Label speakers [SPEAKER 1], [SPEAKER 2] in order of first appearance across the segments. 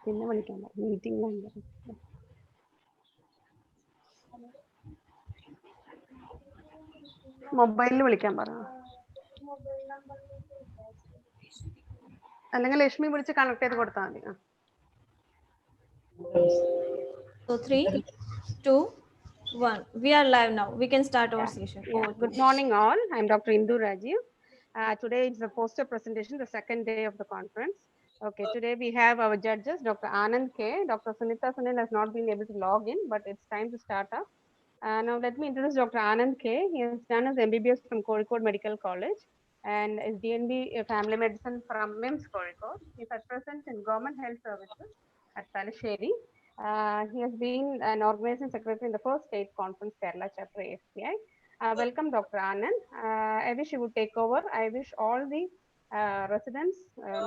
[SPEAKER 1] പിന്നെ വിളിക്കാൻ പറഞ്ഞു മീറ്റിംഗ് മൊബൈലിൽ വിളിക്കാൻ പറഞ്ഞു അല്ലെങ്കിൽ ലക്ഷ്മി വിളിച്ച് കണക്ട് ചെയ്ത് കൊടുത്താൽ മതി.
[SPEAKER 2] So 3, 2, 1. We are live now. We can start our session.
[SPEAKER 1] Yeah. Good morning all. I'm Dr. Indu Rajiv. Today is the poster presentation, the second day of the conference. Okay, today we have our judges, Dr. Anand K. Dr. Sunita Sunil has not been able to log in, but it's time to start up. Now let me introduce Dr. Anand K. He has done his MBBS from Kozhikode Medical College and is DNB Family Medicine from MIMS Kozhikode. He is at present in Government Health Services at Talasheri. He has been an organizing secretary in the first state conference, Kerala chapter AFPI. Welcome, Dr. Anand. I wish you would take over. I wish all the residents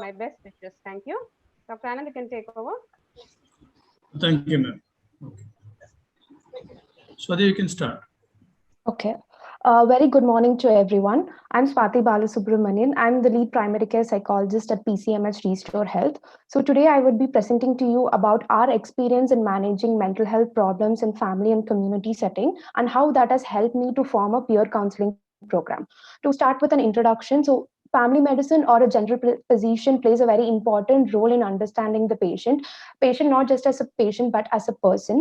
[SPEAKER 1] my best wishes. Thank you. Dr. Anand, you can take over.
[SPEAKER 3] Thank you, ma'am. Okay. Swati, you can start.
[SPEAKER 4] Okay. Very good morning to everyone. I'm Swati Balasubramanian. I'm the lead primary care psychologist at PCMH Restore Health. So today I would be presenting to you about our experience in managing mental health problems in family and community setting and how that has helped me to form a peer counseling program. To start with an introduction, so family medicine or a general physician plays a very important role in understanding the patient not just as a patient but as a person.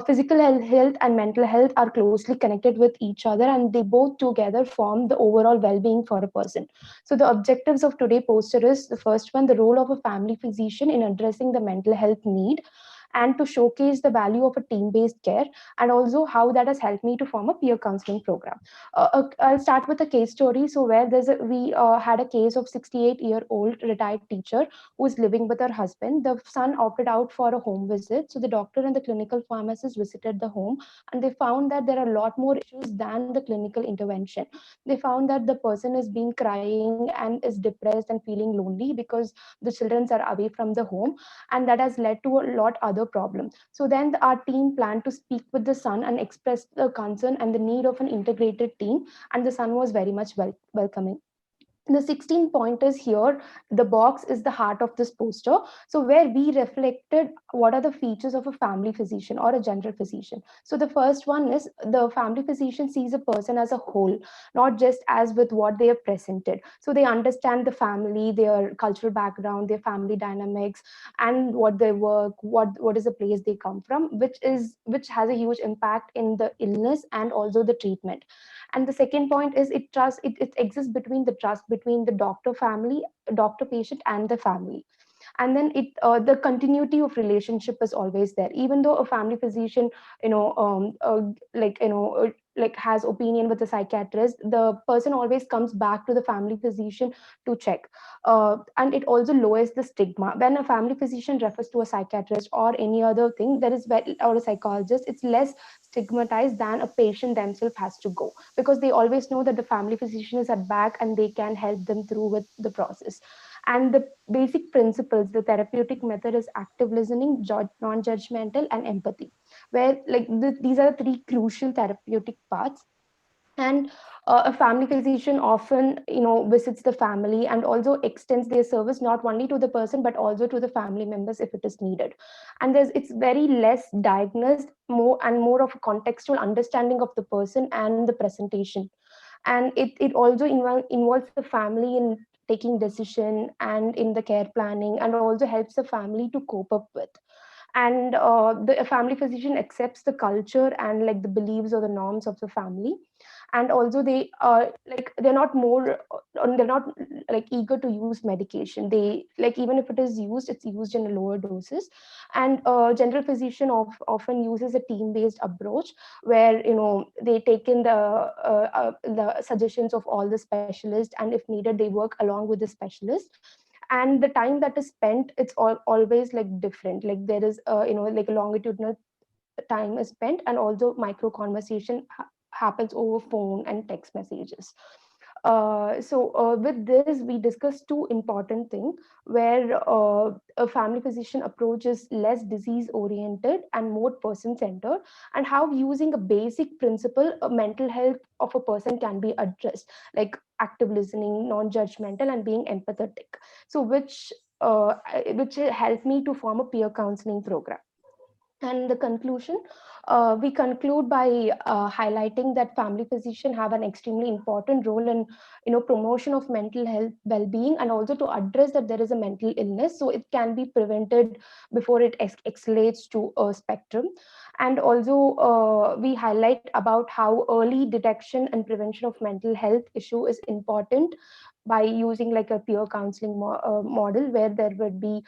[SPEAKER 4] Physical health and mental health are closely connected with each other, and they both together form the overall well-being for a person. So the objectives of today's poster is, the first one, the role of a family physician in addressing the mental health need, and to showcase the value of a team-based care, and also how that has helped me to form a peer counseling program. I'll start with a case story. So where we had a case of 68-year-old retired teacher who is living with her husband. The son opted out for a home visit. So the doctor and the clinical pharmacist visited the home, and they found that there are a lot more issues than the clinical intervention. They found that the person is being crying and is depressed and feeling lonely because the children are away from the home, and that has led to a lot other problem. So then our team planned to speak with the son and express the concern and the need of an integrated team, and the son was very much welcoming. The 16 pointers here, the box is the heart of this poster. So where we reflected what are the features of a family physician or a general physician. So the first one is, the family physician sees a person as a whole, not just as with what they have presented. So they understand the family, their cultural background, their family dynamics, and what they work, what is the place they come from, which has a huge impact in the illness and also the treatment. And the second point is, it exists between the trust between the doctor patient and the family. And then the continuity of relationship is always there, even though a family physician like has opinion with the psychiatrist, the person always comes back to the family physician to check. And it also lowers the stigma when a family physician refers to a psychiatrist or any other thing, or a psychologist. It's less stigmatized than a patient themselves has to go, because they always know that the family physician is at back and they can help them through with the process. And the basic principles, the therapeutic method is active listening, non-judgmental, and empathy, where like these are the three crucial therapeutic parts. And a family physician often visits the family and also extends their service not only to the person but also to the family members if it is needed. And it's very less diagnosed, more of a contextual understanding of the person and the presentation. And it also involves the family in taking decision and in the care planning, and also helps the family to cope up with. And the family physician accepts the culture and like the beliefs or the norms of the family. And also they're not like eager to use medication. They like, even if it is used, it's used in lower doses. And general physician often uses a team-based approach, where they take in the suggestions of all the specialists, and if needed they work along with the specialist. And the time that is spent, it's always like different. Like there is like a longitudinal time is spent, and also micro conversation happens over phone and text messages. With this, we discussed two important things, where a family physician approach is less disease oriented and more person centered, and how using a basic principle, mental health of a person can be addressed, like active listening, non-judgmental, and being empathetic. So which which helped me to form a peer counseling program. And the conclusion, we conclude by highlighting that family physicians have an extremely important role in promotion of mental health well-being, and also to address that there is a mental illness so it can be prevented before it escalates to a spectrum. And also we highlight about how early detection and prevention of mental health issue is important by using like a peer counseling model, where there would be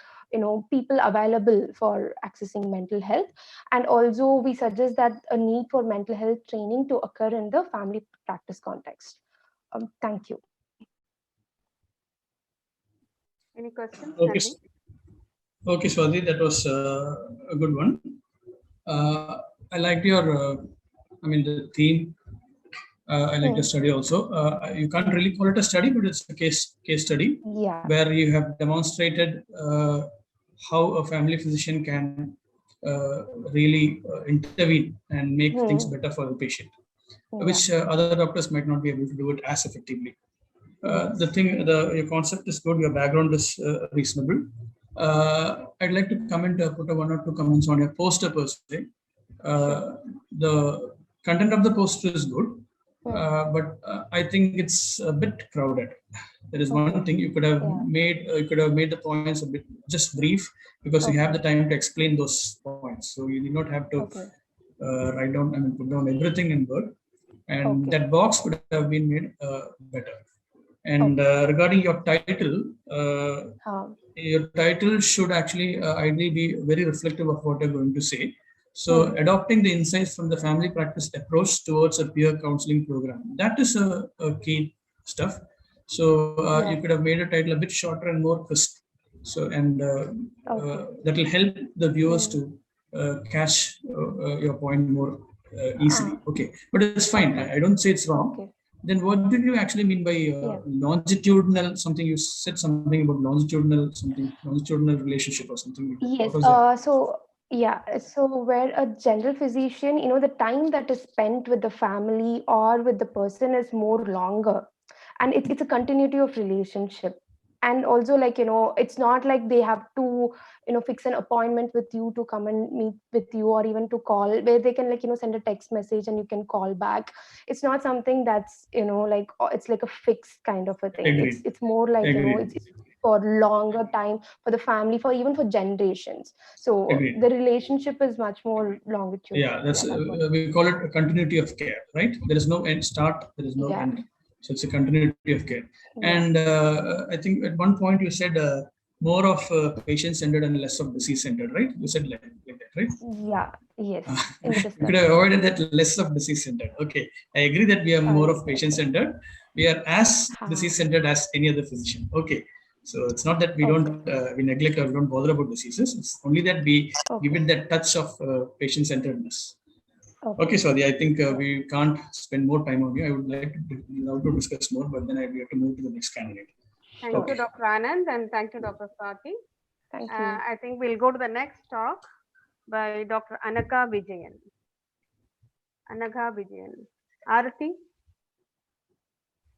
[SPEAKER 4] people available for accessing mental health. And also we suggest that a need for mental health training to occur in the family practice context. Thank you.
[SPEAKER 1] Any questions?
[SPEAKER 3] Okay,
[SPEAKER 1] Nandini?
[SPEAKER 3] okay, Swati, that was a good one. I liked your, the theme. I like the study also. You can't really call it a study, but it's a case study
[SPEAKER 4] Yeah.
[SPEAKER 3] where you have demonstrated how a family physician can really intervene and make things better for the patient, which other doctors might not be able to do it as effectively. Your concept is good. Your background is reasonable. I'd like to put one or two comments on your poster per se. The content of the poster is good, but I think it's a bit crowded. There is one thing you could have made. You could have made the points a bit just brief, because you have the time to explain those points. So you do not have to write down, put down everything in Word. And that box could have been made better. And regarding your title should actually ideally be very reflective of what you're going to say. So adopting the insights from the family practice approach towards a peer counseling program, that is a key stuff. So you could have made a title a bit shorter and more crisp. So that will help the viewers to catch your point more easily. Okay, but it's fine. I don't say it's wrong. Then what did you actually mean by longitudinal something? You said something about longitudinal relationship or something.
[SPEAKER 4] Yes. So where a general physician, the time that is spent with the family or with the person is more longer, and it's a continuity of relationship. And also, it's not like they have to fix an appointment with you to come and meet with you, or even to call, where they can send a text message and you can call back. It's not something that's it's like a fixed kind of a thing.
[SPEAKER 3] Agreed.
[SPEAKER 4] It's more like it's for longer time, for the family, for even for generations. So
[SPEAKER 3] Agreed.
[SPEAKER 4] The relationship is much more longitudinal.
[SPEAKER 3] Yeah, that's we call it a continuity of care, right? There is no end start, there is no end. So it's a continuity of care. And I think at one point you said more of patient-centered and less of disease-centered, right? You said like that, right?
[SPEAKER 4] Yeah, yes.
[SPEAKER 3] You could have avoided that less of disease-centered. Okay, I agree that we are more of patient-centered. We are as disease-centered as any other physician. Okay, so it's not that we don't we neglect or we don't bother about diseases. It's only that we give it that touch of patient-centeredness. Okay, Swati, I think we can't spend more time on you. I would love to discuss more, but then we have to move to the next candidate.
[SPEAKER 1] Thank you, Dr. Anand, and thank you, Dr. Swati.
[SPEAKER 4] Thank you.
[SPEAKER 1] I think we'll go to the next talk by Dr. Anagha Vijayan. Anagha Vijayan. Arati?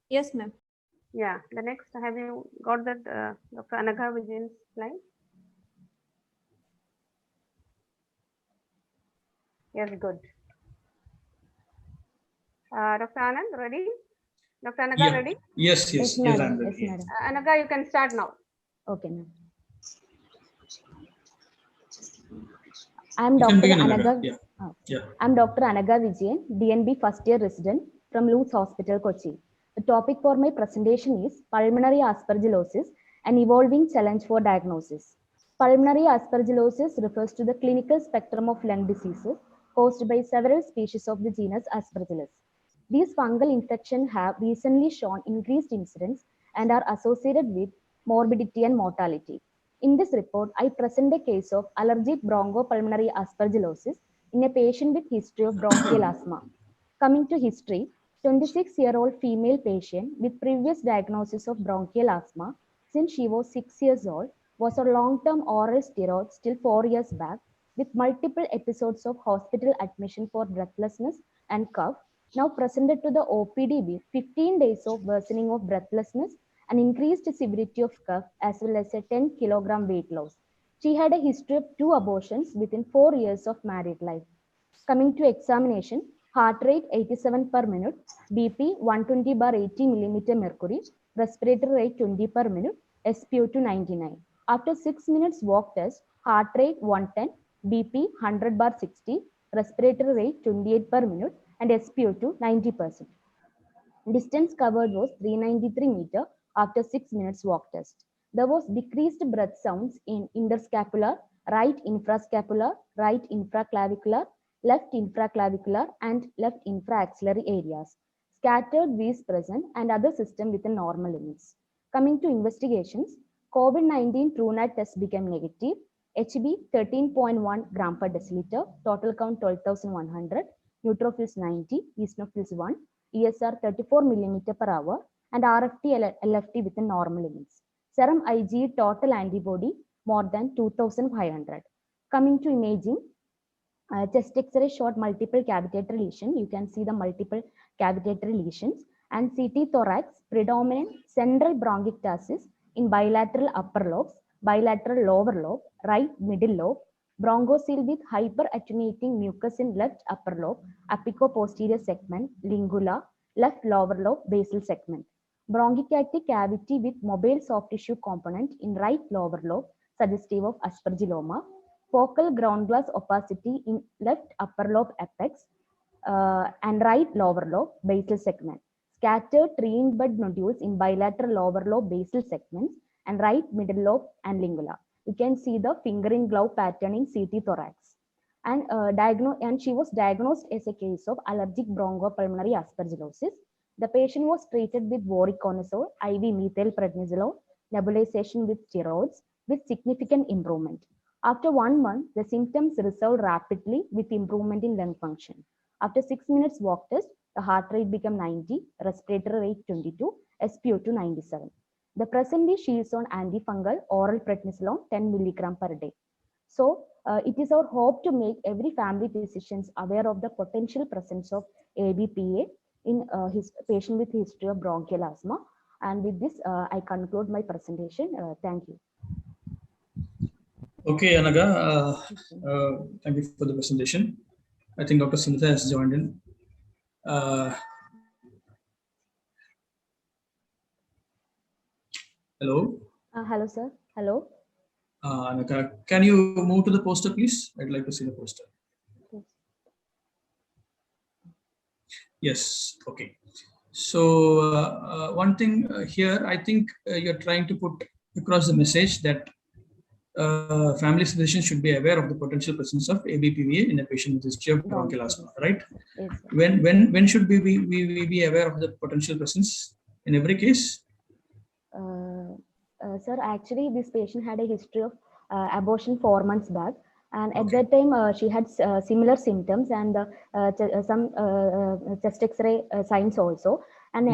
[SPEAKER 2] Yes, ma'am.
[SPEAKER 1] Yeah, the next, have you got that Dr. Anagha Vijayan's slide? Yes, good. Dr. Anand, ready? Dr. Anagha, ready?
[SPEAKER 3] Yes, I'm ready.
[SPEAKER 5] Yes, madam.
[SPEAKER 1] Anagha, you can start now.
[SPEAKER 5] Okay, ma'am. I'm Dr. Anagha. I'm Dr. Anagha Vijayan, DNB first year resident from Luz Hospital, Kochi. The topic for my presentation is pulmonary aspergillosis, an evolving challenge for diagnosis. Pulmonary aspergillosis refers to the clinical spectrum of lung diseases caused by several species of the genus Aspergillus. These fungal infections have recently shown increased incidence and are associated with morbidity and mortality. In this report, I present a case of allergic bronchopulmonary aspergillosis in a patient with history of bronchial asthma. Coming to history, 26-year-old female patient with previous diagnosis of bronchial asthma since she was 6 years old, was on long-term oral steroids till 4 years back, with multiple episodes of hospital admission for breathlessness and cough, now presented to the OPD with 15 days of worsening of breathlessness an increased severity of cough, as well as a 10 kilogram weight loss. She had a history of 2 abortions within 4 years of married life. Coming to examination, heart rate 87 per minute, BP 120/80 millimeter mercury, respiratory rate 20 per minute, SpO2 99. After 6 minutes walk test, heart rate 110, BP 100/60, respiratory rate 28 per minute, and SpO2 90%. Distance covered was 393 meter after 6 minutes walk test. There was decreased breath sounds in interscapular, right infrascapular, right infraclavicular, left infraclavicular, and left infraaxillary areas. Scattered V's present and other system within normal limits. Coming to investigations, COVID-19 TrueNat test became negative. HB 13.1 gram per deciliter, total count 12,100, neutrophils 90, eosinophils 1, ESR 34 millimeter per hour, and RFT LFT within normal limits. Serum IgE total antibody more than 2,500. Coming to imaging, chest X-ray showed multiple cavitator lesion. You can see the multiple cavitator lesions, and CT thorax predominant central bronchiectasis in bilateral upper lobes, bilateral lower lobe, right middle lobe, bronchocele with hyperattenuating mucus in left upper lobe, apico-posterior segment, lingula, left lower lobe, basal segment. Bronchiectatic cavity with mobile soft tissue component in right lower lobe, suggestive of aspergilloma. Focal ground glass opacity in left upper lobe apex and right lower lobe, basal segment. Scattered tree bud nodules in bilateral lower lobe, basal segments, and right middle lobe and lingula. You can see the finger in glove pattern in CT thorax. And she was diagnosed as a case of allergic bronchopulmonary aspergillosis. The patient was treated with voriconazole, IV methylprednisolone, nebulization with steroids with significant improvement. After 1 month, the symptoms resolved rapidly with improvement in lung function. After 6 minutes walk test, the heart rate became 90, respiratory rate 22, SpO2 97. The presently she is on antifungal oral prednisolone 10 milligram per day. So it is our hope to make every family physicians aware of the potential presence of ABPA in his patient with history of bronchial asthma. And with this, I conclude my presentation. Thank you.
[SPEAKER 3] Okay, Anaga, thank you for the presentation. I think Dr. Sunitha has joined in. Hello.
[SPEAKER 5] Hello, sir. Hello.
[SPEAKER 3] Anaga, can you move to the poster, please? I'd like to see the poster. Yes. Okay. So one thing here, I think you're trying to put across the message that family physicians should be aware of the potential presence of ABPVA in a patient with history of bronchial asthma, right?
[SPEAKER 5] Yes,
[SPEAKER 3] when should we be aware of the potential presence in every case?
[SPEAKER 5] Sir, actually, this patient had a history of abortion 4 months back, and at that time she had similar symptoms and some chest X-ray signs also. And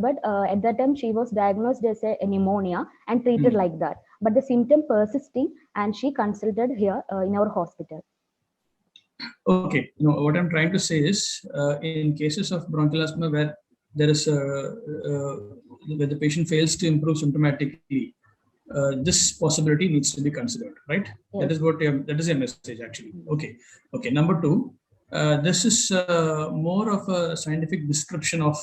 [SPEAKER 5] but at that time she was diagnosed as a pneumonia and treated like that. But the symptom persisting, and she consulted here in our hospital.
[SPEAKER 3] Okay, what I'm trying to say is, in cases of bronchial asthma where there is where the patient fails to improve symptomatically, this possibility needs to be considered, right? Yes. That is a message actually. Okay. Number two, this is more of a scientific description of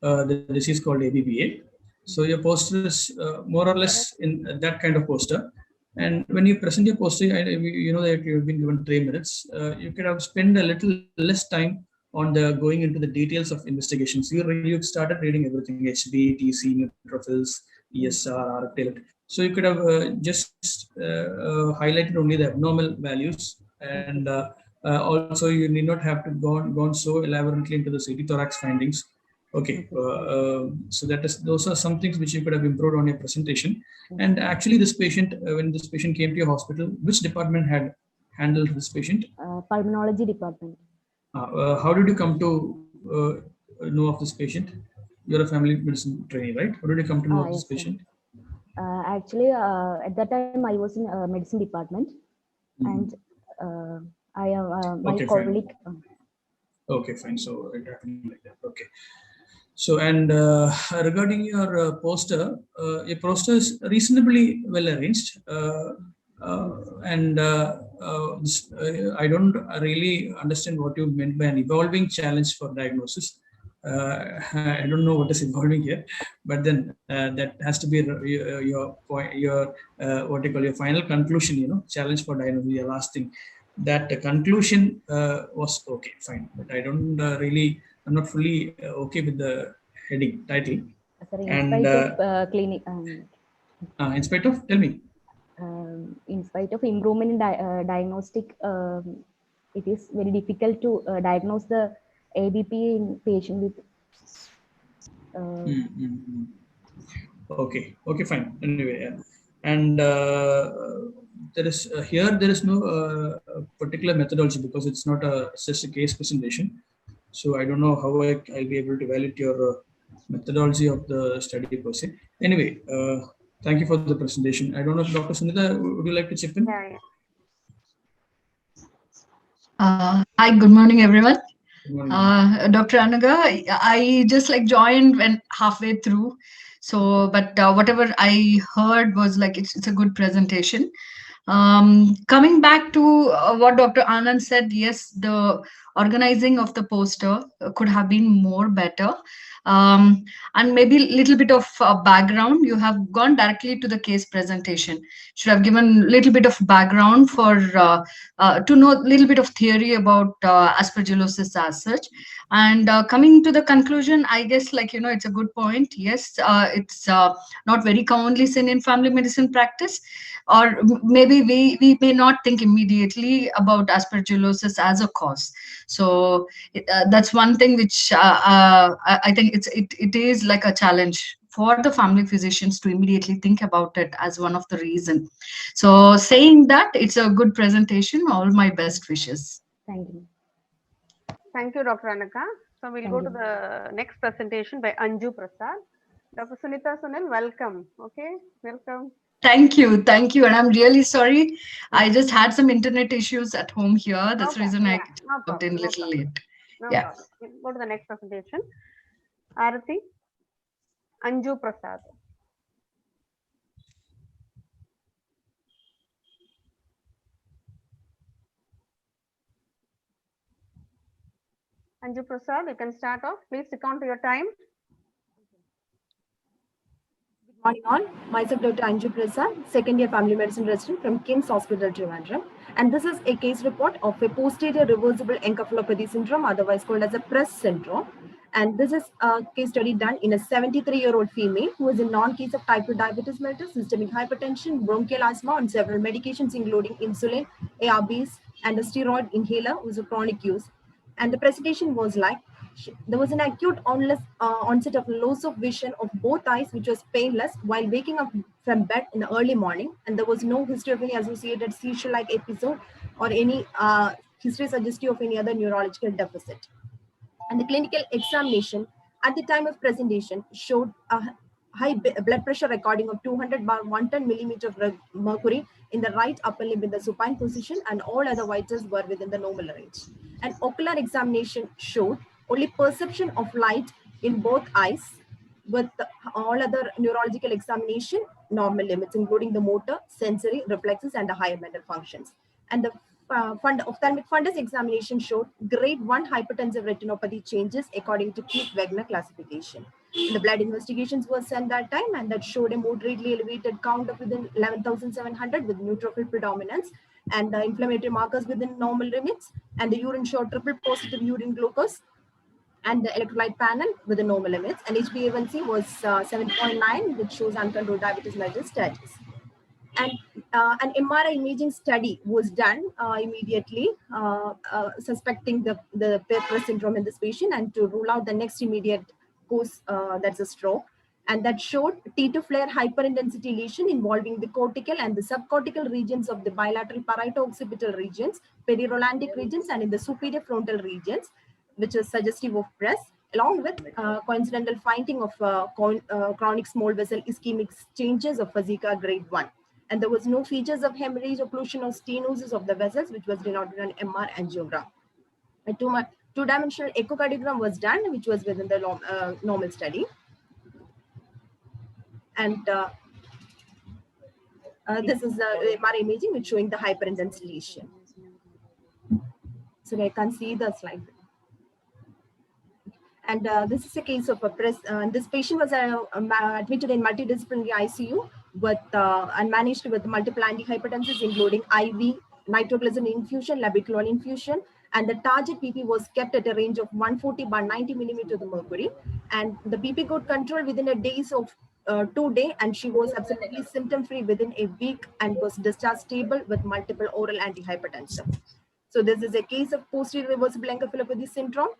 [SPEAKER 3] the disease called ABPA. So your poster is more or less in that kind of poster. And when you present your poster, you know that you've been given 3 minutes. You could have spent a little less time on the going into the details of investigations. You started reading everything: HB, TC, neutrophils, ESR, RFT. So you could have just highlighted only the abnormal values, and also you need not have to gone so elaborately into the CT thorax findings. Okay, so those are some things which you could have improved on your presentation. And actually, this patient, when this patient came to your hospital, which department had handled this patient?
[SPEAKER 5] Pulmonology department.
[SPEAKER 3] How did you come to know of this patient? You're a family medicine trainee, right? How did you come to know of this patient?
[SPEAKER 5] Actually, at that time I was in medicine department, and I am my colleague.
[SPEAKER 3] Okay, fine. So it happened like that. Okay. So, and regarding your poster is reasonably well arranged, and I don't really understand what you meant by an evolving challenge for diagnosis. I don't know what is evolving here, but then that has to be your point, your what you call your final conclusion. You know, challenge for diagnosis. Your last thing, that the conclusion was okay, fine, but I don't really. I'm not fully okay with the heading title.
[SPEAKER 5] Sir, in
[SPEAKER 3] And
[SPEAKER 5] spite of clinic,
[SPEAKER 3] in spite of, tell me.
[SPEAKER 5] in spite of improvement in diagnostic, it is very difficult to diagnose the ABP in patient with.
[SPEAKER 3] Okay, okay, fine. Anyway, yeah. And there is there is no particular methodology because it's not just a case presentation. So I don't know how I'll be able to evaluate your methodology of the study per se. Anyway, thank you for the presentation. I don't know if Dr. Sunita, would you like to chip in?
[SPEAKER 1] Yeah,
[SPEAKER 6] Hi, good morning, everyone.
[SPEAKER 3] Good morning.
[SPEAKER 6] Dr. Anaga, I just like joined when halfway through. So, but whatever I heard was like, it's a good presentation. Coming back to what Dr. Anand said, yes, the organizing of the poster could have been more better. And maybe a little bit of background. You have gone directly to the case presentation. Should have given a little bit of background for to know a little bit of theory about aspergillosis as such. And coming to the conclusion, I guess, like, you know, it's a good point. Yes, it's not very commonly seen in family medicine practice, or maybe we may not think immediately about aspergillosis as a cause. So that's one thing which I think it is like a challenge for the family physicians to immediately think about it as one of the reason. So saying that, it's a good presentation. All my best wishes.
[SPEAKER 5] Thank you.
[SPEAKER 1] Thank you, Dr. Anaka. So we'll go to the next presentation by Anju Prasad. Dr. Sunita Sunil, welcome. Okay, welcome.
[SPEAKER 6] Thank you. And I'm really sorry. I just had some internet issues at home here. That's the reason I got in a little late.
[SPEAKER 1] No problem. We'll go to the next presentation. Arati, Anju Prasad. Anju Prasad, you can start off. Please stick on to your time.
[SPEAKER 7] Good morning all. Myself Dr. Anju Prasad, second year family medicine resident from KIMS Hospital, Trivandrum. And this is a case report of a posterior reversible encephalopathy syndrome, otherwise called as a PRESS syndrome. And this is a case study done in a 73-year-old female who is in non-case of type 2 diabetes mellitus, systemic hypertension, bronchial asthma, and several medications including insulin, ARBs, and a steroid inhaler was a chronic use. And the presentation was like, there was an acute onset of loss of vision of both eyes, which was painless while waking up from bed in the early morning. And there was no history of any associated seizure-like episode or any history suggestive of any other neurological deficit. And the clinical examination at the time of presentation showed a high blood pressure recording of 200/110 millimeter of mercury in the right upper limb in the supine position, and all other vitals were within the normal range. An ocular examination showed only perception of light in both eyes, with all other neurological examination normal limits, including the motor, sensory, reflexes, and the higher mental functions. And the ophthalmic fundus examination showed grade 1 hypertensive retinopathy changes according to Keith-Wagner classification. And the blood investigations were sent that time, and that showed a moderately elevated count of within 11,700 with neutrophil predominance, and the inflammatory markers within normal limits, and the urine showed triple positive urine glucose, and the electrolyte panel with the normal limits, and HbA1c was 7.9, which shows uncontrolled diabetes mellitus status. And an MRI imaging study was done immediately, suspecting the PRESS syndrome in this patient, and to rule out the next immediate course, that's a stroke. And that showed T2 flare hyperintensity lesion involving the cortical and the subcortical regions of the bilateral parieto-occipital regions, perirolandic regions, and in the superior frontal regions, which is suggestive of PRESS, along with coincidental finding of chronic small vessel ischemic changes of Zika grade 1. And there was no features of hemorrhage, occlusion, or stenosis of the vessels, which was denoted on MR angiogram. Two-dimensional echocardiogram was done, which was within the normal study. And this is MRI imaging, which showing the hyperintense lesion. So I can see the slide. And this is a case of a this patient was admitted in multidisciplinary ICU with and managed with multiple antihypertensives, including IV nitroglycerin infusion, labetalol infusion, and the target PP was kept at a range of 140/90 millimeter of mercury. And the PP got controlled within a days of 2 days, and she was absolutely symptom-free within a week and was discharged stable with multiple oral antihypertensive. So this is a case of posterior reversible encephalopathy syndrome,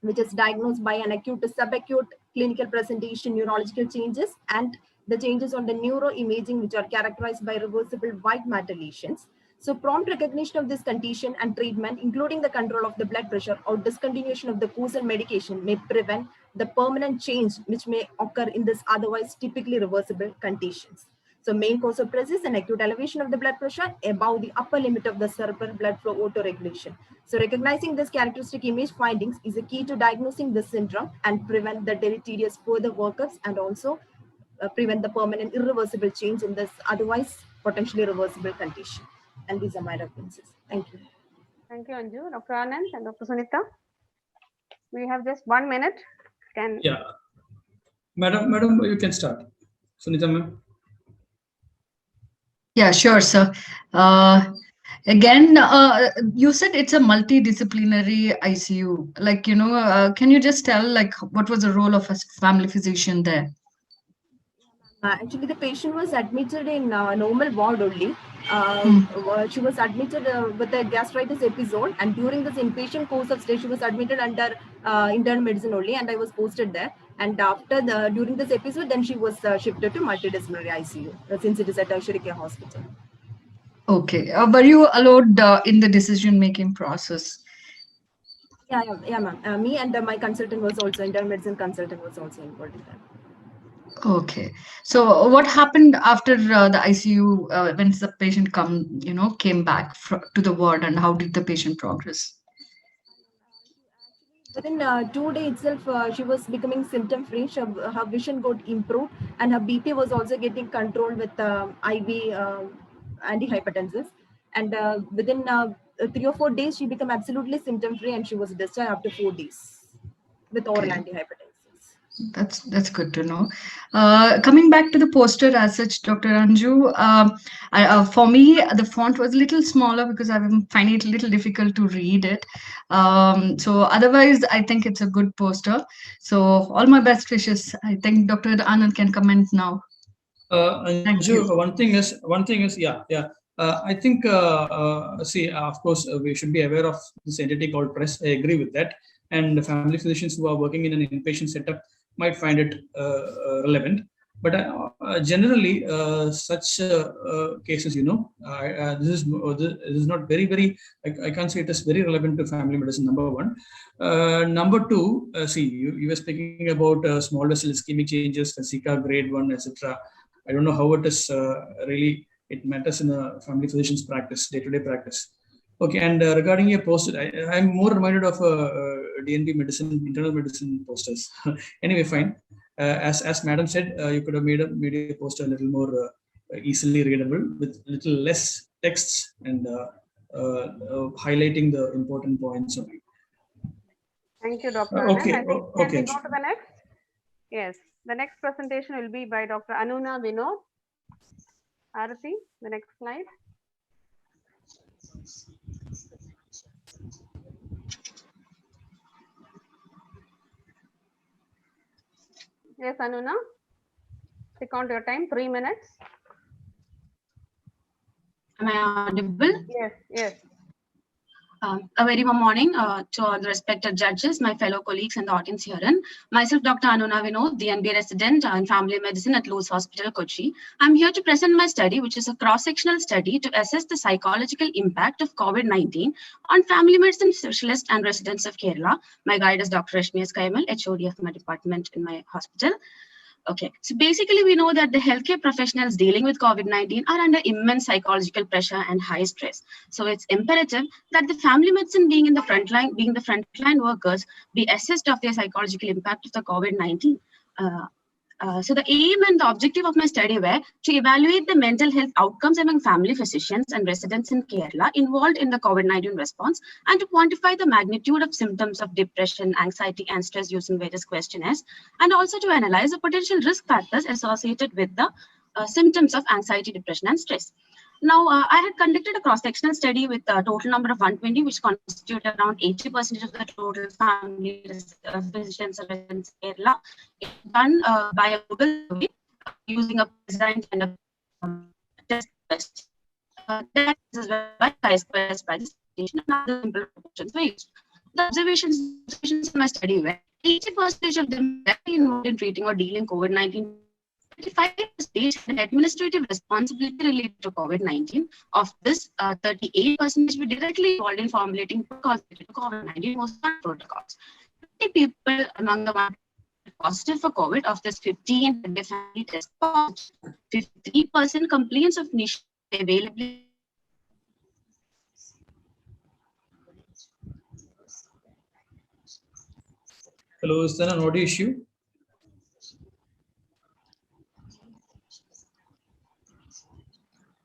[SPEAKER 7] which is diagnosed by an acute to subacute clinical presentation, neurological changes, and the changes on the neuroimaging, which are characterized by reversible white matter lesions. So prompt recognition of this condition and treatment, including the control of the blood pressure or discontinuation of the causal medication, may prevent the permanent change which may occur in this otherwise typically reversible conditions. So main cause of crisis is an acute elevation of the blood pressure above the upper limit of the cerebral blood flow autoregulation. So recognizing this characteristic image findings is a key to diagnosing this syndrome and prevent the deleterious further workups, and also prevent the permanent irreversible change in this otherwise potentially reversible condition. And these are my references. Thank you.
[SPEAKER 1] Thank you, Anju. Dr. Anand and Dr. Sunita. We have just 1 minute.
[SPEAKER 3] Yeah. Madam, you can start. Sunita, ma'am.
[SPEAKER 6] Yeah, sure, sir. Again, you said it's a multidisciplinary ICU. Like, can you just tell, like, what was the role of a family physician there?
[SPEAKER 7] Actually, the patient was admitted in normal ward only. She was admitted with a gastritis episode, and during this inpatient course of stay, she was admitted under internal medicine only, and I was posted there. And after during this episode, then she was shifted to multidisciplinary ICU, since it is a tertiary care hospital.
[SPEAKER 6] Okay. Were you allowed in the decision-making process?
[SPEAKER 7] Yeah, ma'am. Me and my consultant was also, internal medicine consultant was also involved in that.
[SPEAKER 6] Okay. So what happened after the ICU when the patient came back to the ward, and how did the patient progress?
[SPEAKER 7] Within 2 days itself, she was becoming symptom-free. Her vision got improved, and her BP was also getting controlled with IV antihypertensives. And within 3 or 4 days, she became absolutely symptom-free, and she was discharged after 4 days with oral antihypertensives.
[SPEAKER 6] That's good to know. Coming back to the poster as such, Dr. Anju, for me, the font was a little smaller because I'm finding it a little difficult to read it. So otherwise, I think it's a good poster. So all my best wishes. I think Dr. Anand can comment now.
[SPEAKER 3] Anju, one thing is, yeah. I think, of course, we should be aware of this entity called press. I agree with that. And the family physicians who are working in an inpatient setup might find it relevant. But generally, such cases, this is not very, I can't say it is very relevant to family medicine, number one. Number two, you were speaking about small vessel ischemic changes, Zika grade 1, etc. I don't know how it is really, it matters in a family physician's practice, day-to-day practice. Okay, and regarding a poster, I'm more reminded of DNB medicine, internal medicine posters. Anyway, fine. As Madam said, you could have made a poster a little more easily readable with little less texts and highlighting the important points only.
[SPEAKER 1] Thank you, Dr.
[SPEAKER 3] Okay.
[SPEAKER 1] Can we
[SPEAKER 3] Okay.
[SPEAKER 1] go to the next? Yes, the next presentation will be by Dr. Anuna Vinod. Arati, the next slide. Yes, Anuna. Take on your time, 3 minutes.
[SPEAKER 8] Am I audible?
[SPEAKER 1] Yes.
[SPEAKER 8] A very warm morning to all the respected judges, my fellow colleagues and the audience herein. Myself, Dr. Anuna Vinod, DNB resident in family medicine at Luz Hospital, Kochi. I'm here to present my study, which is a cross-sectional study to assess the psychological impact of COVID-19 on family medicine specialists and residents of Kerala. My guide is Dr. Rashmi S. Kaimal, HOD of my department in my hospital. Okay, so basically we know that the healthcare professionals dealing with COVID-19 are under immense psychological pressure and high stress. So it's imperative that the family medicine being the frontline workers be assessed of their psychological impact of the COVID-19. So the aim and the objective of my study were to evaluate the mental health outcomes among family physicians and residents in Kerala involved in the COVID-19 response, and to quantify the magnitude of symptoms of depression, anxiety, and stress using various questionnaires, and also to analyze the potential risk factors associated with the symptoms of anxiety, depression, and stress. Now, I had conducted a cross-sectional study with a total number of 120, which constitute around 80% of the total family physicians residents in Kerala, done by a Google survey using a designed kind of test question. That is by chi-square by the station and other simple proportions were used. The observations in my study were 80% of them were involved in treating or dealing COVID-19. 35% had administrative responsibility related to COVID-19. Of this, 38% were directly involved in formulating protocols related to COVID-19, most protocols. 50 people among the ones positive for COVID, of this 15 had their family test positive. 53% complaints of niche availability.
[SPEAKER 3] Hello, is there an audio issue?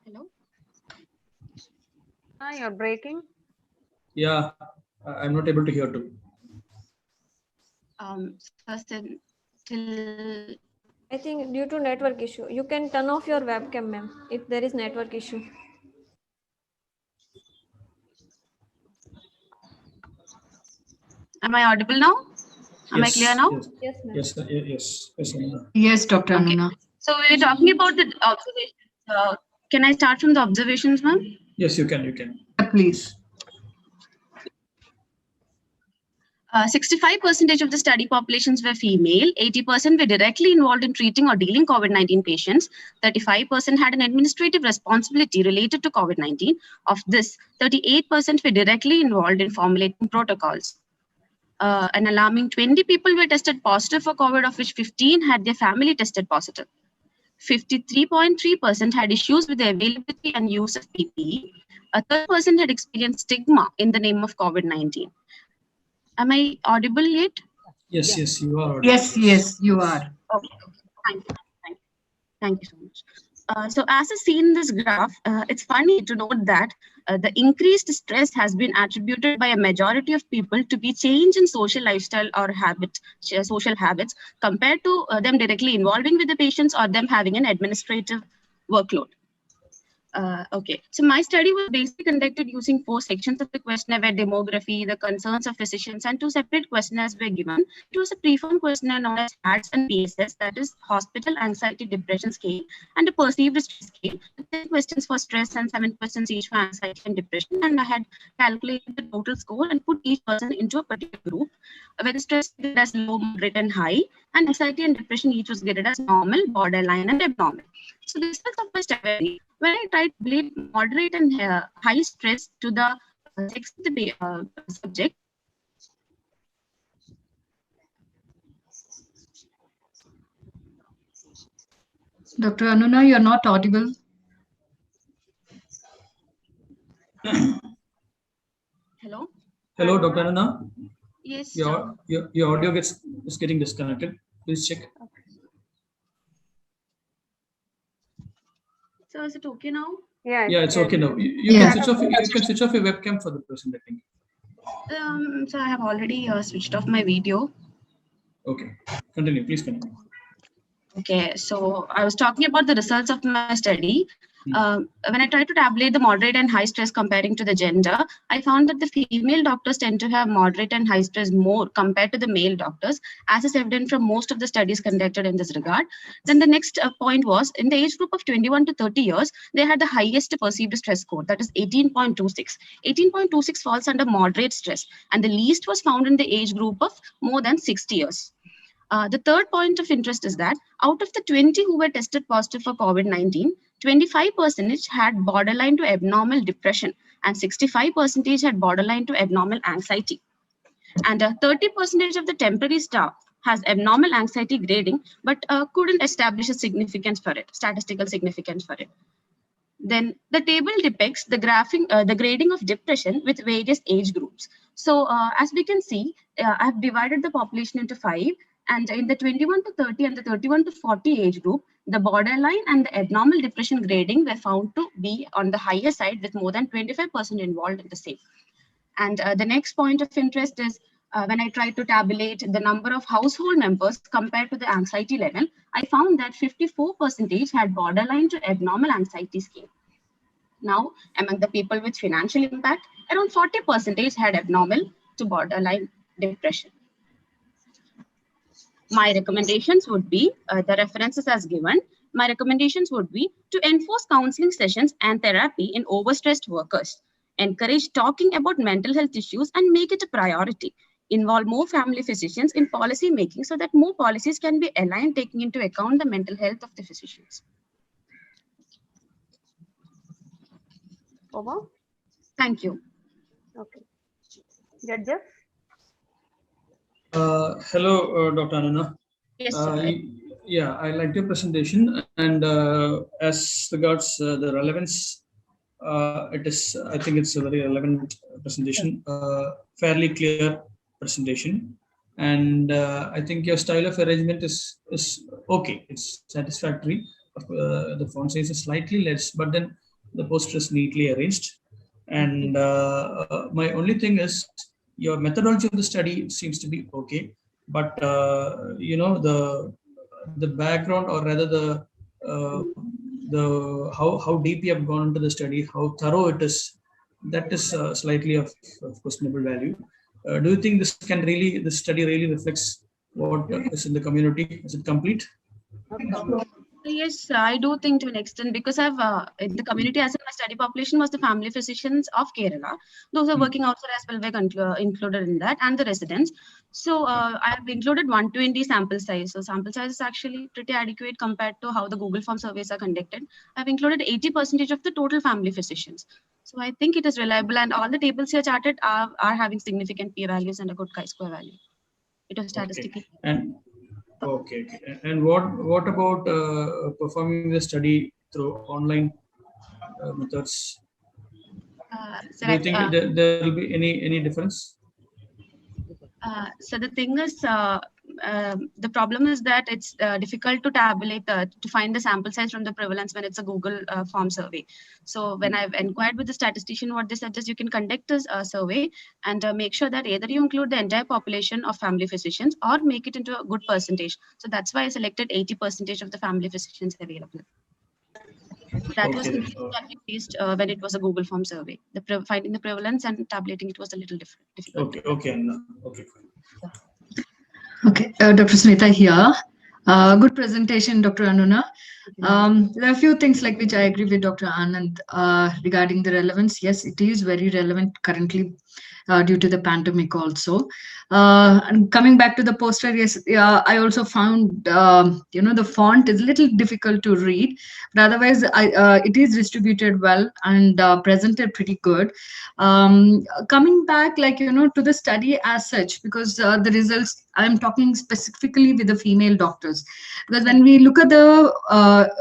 [SPEAKER 8] Hello?
[SPEAKER 1] Hi, you're breaking.
[SPEAKER 3] Yeah, I'm not able to hear too.
[SPEAKER 8] First till
[SPEAKER 2] I think due to network issue. You can turn off your webcam, ma'am, if there is network issue.
[SPEAKER 8] am I audible now? Am I clear now?
[SPEAKER 3] Yes,
[SPEAKER 2] Yes, ma'am.
[SPEAKER 3] yes, yes, yes, Anuna.
[SPEAKER 6] Yes, Dr.
[SPEAKER 8] Okay.
[SPEAKER 6] Anuna.
[SPEAKER 8] So we were talking about the observations. Can I start from the observations, ma'am?
[SPEAKER 3] Yes, you can.
[SPEAKER 6] Please.
[SPEAKER 8] 65% of the study populations were female, 80% were directly involved in treating or dealing COVID-19 patients, 35% had an administrative responsibility related to COVID-19. Of this, 38% were directly involved in formulating protocols. An alarming 20 people were tested positive for COVID, of which 15 had their family tested positive. 53.3% had issues with the availability and use of PPE. A third person had experienced stigma in the name of COVID-19. Am I audible yet?
[SPEAKER 3] Yes, yes, you are.
[SPEAKER 6] Yes, you are.
[SPEAKER 8] Okay. Thank you so much. So as is seen in this graph, it's funny to note that the increased stress has been attributed by a majority of people to be change in social lifestyle or social habits compared to them directly involving with the patients or them having an administrative workload. Okay, so my study was basically conducted using 4 sections of the questionnaire where demography, the concerns of physicians, and 2 separate questionnaires were given. It was a preform questionnaire known as HADS and PSS, that is Hospital Anxiety Depression Scale, and a perceived stress scale. 10 questions for stress and 7 questions each for anxiety and depression, and I had calculated the total score and put each person into a particular group, where the stress was graded as low, moderate, and high, and anxiety and depression each was graded as normal, borderline, and abnormal. So the results of my study, when I tried to relate moderate and high stress to the sex of the subject,
[SPEAKER 6] Dr. Anuna, you're not audible.
[SPEAKER 8] hello?
[SPEAKER 3] Hello, Dr. Anuna.
[SPEAKER 8] Yes.
[SPEAKER 3] Your audio is getting disconnected. Please check.
[SPEAKER 8] So is it okay now?
[SPEAKER 1] Yeah,
[SPEAKER 3] Yeah, it's okay now. You can switch off your webcam for the present, I think.
[SPEAKER 8] So I have already switched off my video.
[SPEAKER 3] Okay, continue. Please continue.
[SPEAKER 8] Okay, so I was talking about the results of my study. When I tried to tabulate the moderate and high stress comparing to the gender, I found that the female doctors tend to have moderate and high stress more compared to the male doctors, as is evident from most of the studies conducted in this regard. Then the next point was, in the age group of 21 to 30 years, they had the highest perceived stress score, that is 18.26. 18.26 falls under moderate stress, and the least was found in the age group of more than 60 years. The third point of interest is that out of the 20 who were tested positive for COVID-19, 25% had borderline to abnormal depression and 65% had borderline to abnormal anxiety. And 30% of the temporary staff has abnormal anxiety grading, but couldn't establish a significance for it, statistical significance for it. Then the table depicts the the grading of depression with various age groups. So as we can see, I've divided the population into 5, and in the 21 to 30 and the 31 to 40 age group, the borderline and the abnormal depression grading were found to be on the higher side, with more than 25% involved in the same. And the next point of interest is when I tried to tabulate the number of household members compared to the anxiety level, I found that 54% had borderline to abnormal anxiety scale. Now, among the people with financial impact, around 40% had abnormal to borderline depression. My recommendations would be, the references as given, my recommendations would be to enforce counseling sessions and therapy in overstressed workers, encourage talking about mental health issues and make it a priority, involve more family physicians in policy making so that more policies can be aligned taking into account the mental health of the physicians.
[SPEAKER 1] Over.
[SPEAKER 8] Thank you.
[SPEAKER 1] Okay. Judges.
[SPEAKER 3] Hello, Dr. Anuna.
[SPEAKER 8] Yes, sir.
[SPEAKER 3] Yeah, I liked your presentation, and as regards the relevance, it is. I think it's a very relevant presentation, fairly clear presentation, and I think your style of arrangement is okay. It's satisfactory. The font size is slightly less, but then the poster is neatly arranged. And my only thing is your methodology of the study seems to be okay, but you know, the background, or rather the how deep you have gone into the study, how thorough it is, that is slightly of questionable value. Do you think this study really reflects what is in the community? Is it complete?
[SPEAKER 8] Yes, I do think to an extent, because I've in the community, as in my study population was the family physicians of Kerala. Those are working outside as well were included in that, and the residents. So I have included 120 sample size. So sample size is actually pretty adequate compared to how the Google Form surveys are conducted. I've included 80% of the total family physicians. So I think it is reliable, and all the tables here charted are having significant p values and a good chi-square value. It was statistically.
[SPEAKER 3] Okay. And what about performing the study through online methods? Do you think there will be any difference?
[SPEAKER 8] So the thing is, the problem is that it's difficult to tabulate, to find the sample size from the prevalence when it's a Google form survey. So when I've inquired with the statistician, what they said is you can conduct a survey and make sure that either you include the entire population of family physicians or make it into a good percentage. So that's why I selected 80% of the family physicians available. That was at least when it was a Google form survey. Finding the prevalence and tabulating it was a little difficult.
[SPEAKER 3] Okay.
[SPEAKER 6] Okay, Dr. Sunita here. Good presentation, Dr. Anuna. There are a few things like which I agree with Dr. Anand regarding the relevance. Yes, it is very relevant currently due to the pandemic also. And coming back to the poster, yes, I also found, the font is a little difficult to read, but otherwise it is distributed well and presented pretty good. Coming back, to the study as such, because the results, I'm talking specifically with the female doctors, because when we look at the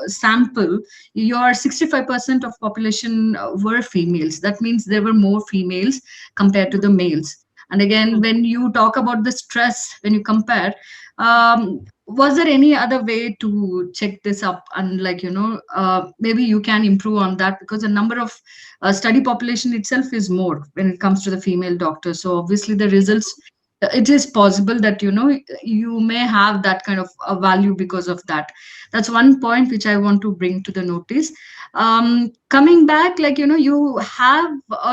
[SPEAKER 6] sample, your 65% of population were females. That means there were more females compared to the males. And again, when you talk about the stress, when you compare, was there any other way to check this up? And maybe you can improve on that, because the number of study population itself is more when it comes to the female doctors. So obviously the results, it is possible that you may have that kind of a value because of that. That's one point which I want to bring to the notice. Coming back, you have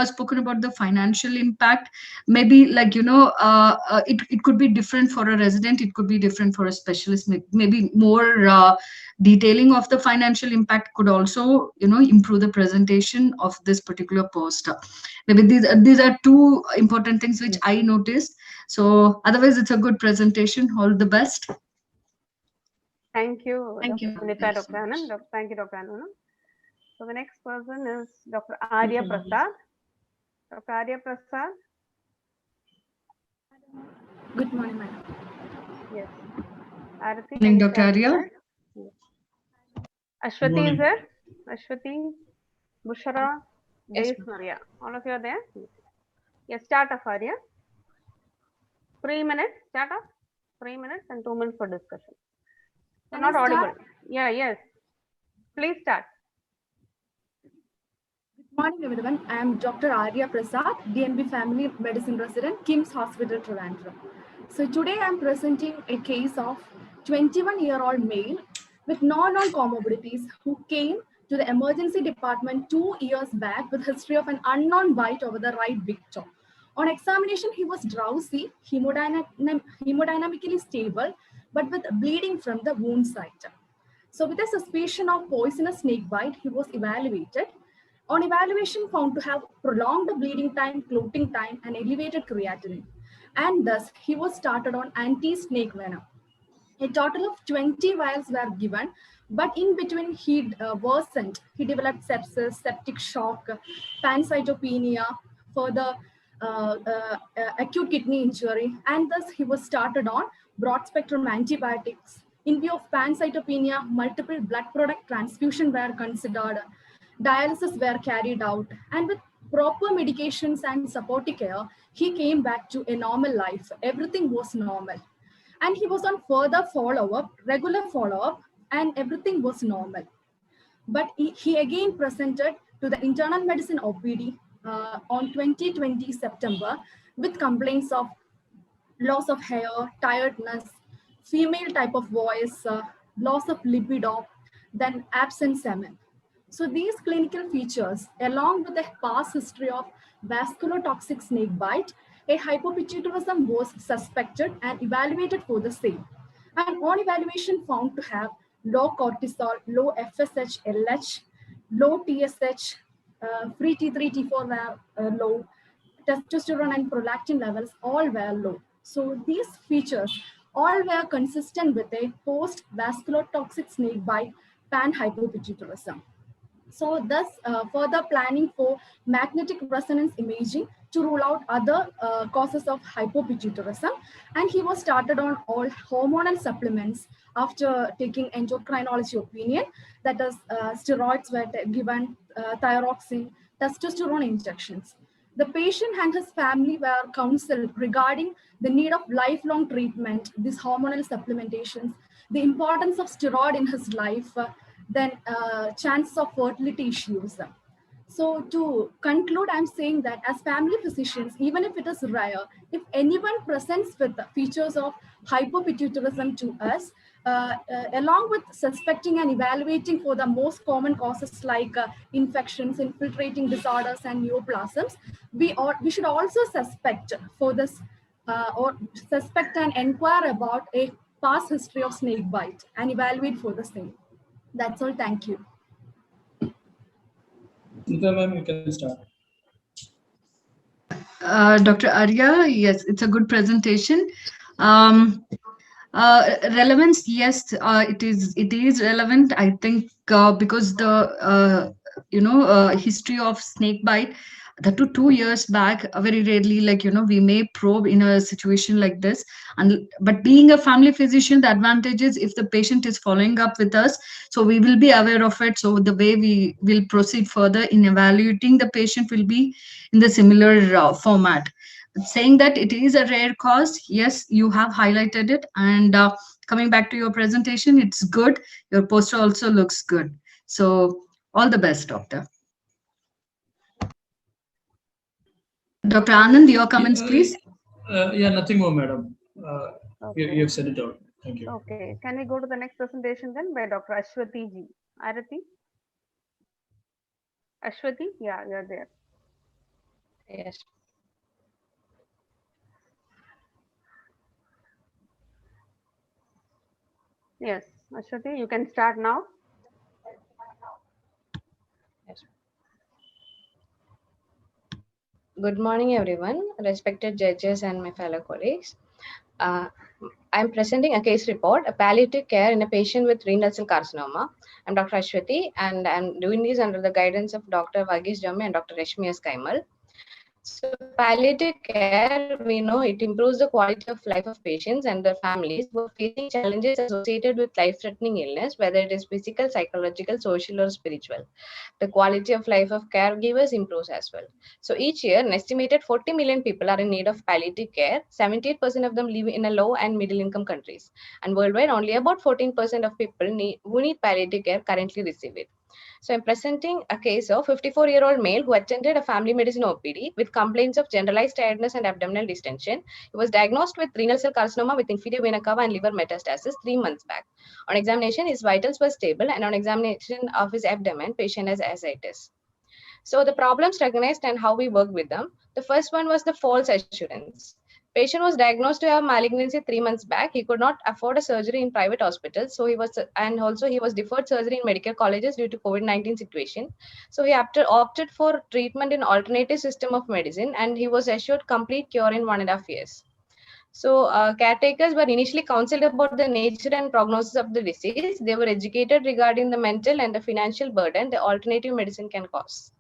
[SPEAKER 6] spoken about the financial impact. Maybe it could be different for a resident, it could be different for a specialist. Maybe more detailing of the financial impact could also improve the presentation of this particular poster. Maybe these are two important things which I noticed. So otherwise, it's a good presentation. All the best.
[SPEAKER 1] Thank you.
[SPEAKER 8] Thank you.
[SPEAKER 1] Sunita, Dr. Anand. Thank you, Dr. Anand. So the next person is Dr. Arya Prasad. Dr. Arya Prasad.
[SPEAKER 9] Good morning, madam.
[SPEAKER 1] Yes. Arati,
[SPEAKER 6] Good
[SPEAKER 1] can
[SPEAKER 6] morning,
[SPEAKER 1] you
[SPEAKER 6] Dr.
[SPEAKER 1] start?
[SPEAKER 6] Arya.
[SPEAKER 1] Yes. Ashwati
[SPEAKER 3] morning.
[SPEAKER 1] is there? Ashwati, Bushra,
[SPEAKER 5] Yes,
[SPEAKER 1] Jais Maria. All of you are there? Yes, start off, Arya. 3 minutes, start off. 3 minutes and 2 minutes for discussion. You're
[SPEAKER 7] Can
[SPEAKER 1] not
[SPEAKER 7] I start?
[SPEAKER 1] audible. Yeah, yes. Please start.
[SPEAKER 7] Good morning, everyone. I am Dr. Arya Prasad, DNB Family Medicine Resident, KIMS Hospital, Trivandrum. So today I am presenting a case of 21-year-old male with non-known comorbidities who came to the emergency department 2 years back with history of an unknown bite over the right big toe. On examination, he was drowsy, hemodynamically stable, but with bleeding from the wound site. So with a suspicion of poisonous snake bite, he was evaluated. On evaluation, found to have prolonged bleeding time, clotting time, and elevated creatinine. And thus, he was started on anti-snake venom. A total of 20 vials were given, but in between he worsened. He developed sepsis, septic shock, pancytopenia, further acute kidney injury, and thus he was started on broad-spectrum antibiotics. In view of pancytopenia, multiple blood product transfusion were considered, dialysis were carried out, and with proper medications and supportive care, he came back to a normal life. Everything was normal. And he was on further follow-up, regular follow-up, and everything was normal. But he again presented to the internal medicine OPD on 2020 September with complaints of loss of hair, tiredness, female type of voice, loss of libido, then absent semen. So these clinical features, along with a past history of vasculotoxic snake bite, a hypopituitarism was suspected and evaluated for the same. And on evaluation found to have low cortisol, low FSH, LH, low TSH, free T3, T4 were low, testosterone and prolactin levels all were low. So these features all were consistent with a post-vasculotoxic snake bite panhypopituitarism. So thus further planning for magnetic resonance imaging to rule out other causes of hypopituitarism. And he was started on all hormonal supplements after taking endocrinology opinion, that is steroids were given, thyroxine, testosterone injections. The patient and his family were counseled regarding the need of lifelong treatment, these hormonal supplementations, the importance of steroid in his life, then chances of fertility issues. So to conclude, I'm saying that as family physicians, even if it is rare, if anyone presents with features of hypopituitarism to us, along with suspecting and evaluating for the most common causes like infections, infiltrating disorders, and neoplasms, we should also suspect for this or suspect and inquire about a past history of snake bite and evaluate for the same. That's all. Thank you.
[SPEAKER 3] Sunita ma'am, you can start.
[SPEAKER 6] Dr. Arya, yes, it's a good presentation. Relevance, yes, it is relevant. I think because the history of snake bite, that to 2 years back, very rarely, like we may probe in a situation like this. But being a family physician, the advantage is if the patient is following up with us, so we will be aware of it. So the way we will proceed further in evaluating the patient will be in the similar format. Saying that it is a rare cause, yes, you have highlighted it. And coming back to your presentation, it's good. Your poster also looks good. So all the best, doctor. Dr. Anand, your comments, please.
[SPEAKER 3] Yeah, nothing more, madam.
[SPEAKER 1] Okay.
[SPEAKER 3] You have said it all. Thank you.
[SPEAKER 1] Okay, can we go to the next presentation then by Dr. Ashwati ji? Arati? Ashwati? Yeah, you're there.
[SPEAKER 5] yes.
[SPEAKER 1] Yes, Ashwati, you can start now.
[SPEAKER 9] Good morning, everyone, respected judges and my fellow colleagues. I'm presenting a case report, a palliative care in a patient with renal cell carcinoma. I'm Dr. Ashwati, and I'm doing this under the guidance of Dr. Varghese Jammeh and Dr. Rashmi S. Kaimal. So palliative care, we know it improves the quality of life of patients and their families who are facing challenges associated with life-threatening illness, whether it is physical, psychological, social, or spiritual. The quality of life of caregivers improves as well. So each year, an estimated 40 million people are in need of palliative care. 78% of them live in a low and middle income countries. And worldwide, only about 14% of people who need palliative care currently receive it. So I'm presenting a case of 54-year-old male who attended a family medicine OPD with complaints of generalized tiredness and abdominal distension. He was diagnosed with renal cell carcinoma with inferior vena cava and liver metastasis 3 months back. On examination, his vitals were stable, and on examination of his abdomen, patient has ascites. So the problems recognized and how we work with them. The first one was the false assurance. Patient was diagnosed to have malignancy 3 months back. He could not afford a surgery in private hospitals. So he was deferred surgery in medical colleges due to COVID-19 situation. So he opted for treatment in alternative system of medicine, and he was assured complete cure in 1.5 years. So caretakers were initially counseled about the nature and prognosis of the disease. They were educated regarding the mental and the financial burden the alternative medicine can cause.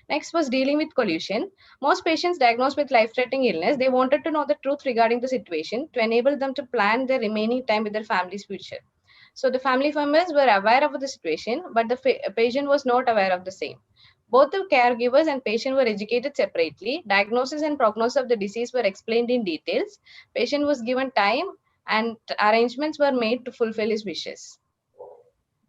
[SPEAKER 9] Next was dealing with collusion. Most patients diagnosed with life-threatening illness, they wanted to know the truth regarding the situation to enable them to plan their remaining time with their family's future. So the family members were aware of the situation, but the patient was not aware of the same. Both the caregivers and patient were educated separately. Diagnosis and prognosis of the disease were explained in details. Patient was given time and arrangements were made to fulfill his wishes.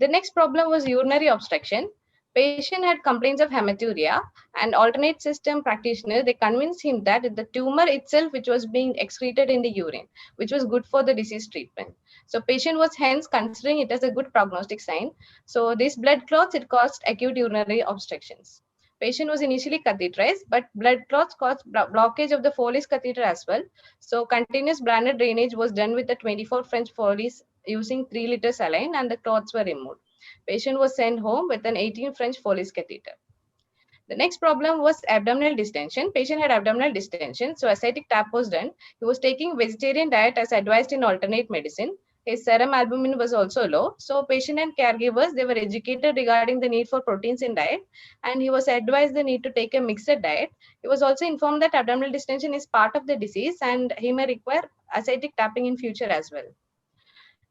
[SPEAKER 9] The next problem was urinary obstruction. Patient had complaints of hematuria, and alternate system practitioner, they convinced him that the tumor itself which was being excreted in the urine, which was good for the disease treatment. So patient was hence considering it as a good prognostic sign. So these blood clots, it caused acute urinary obstructions. Patient was initially catheterized, but blood clots caused blockage of the Foley's catheter as well. So continuous bladder drainage was done with the 24 French Foley's using 3 liters saline, and the clots were removed. Patient was sent home with an 18 French Foley's catheter. The next problem was abdominal distension. Patient had abdominal distension, so ascitic tap was done. He was taking vegetarian diet as advised in alternate medicine. His serum albumin was also low. So patient and caregivers, they were educated regarding the need for proteins in diet, and he was advised the need to take a mixed diet. He was also informed that abdominal distension is part of the disease and he may require ascitic tapping in future as well.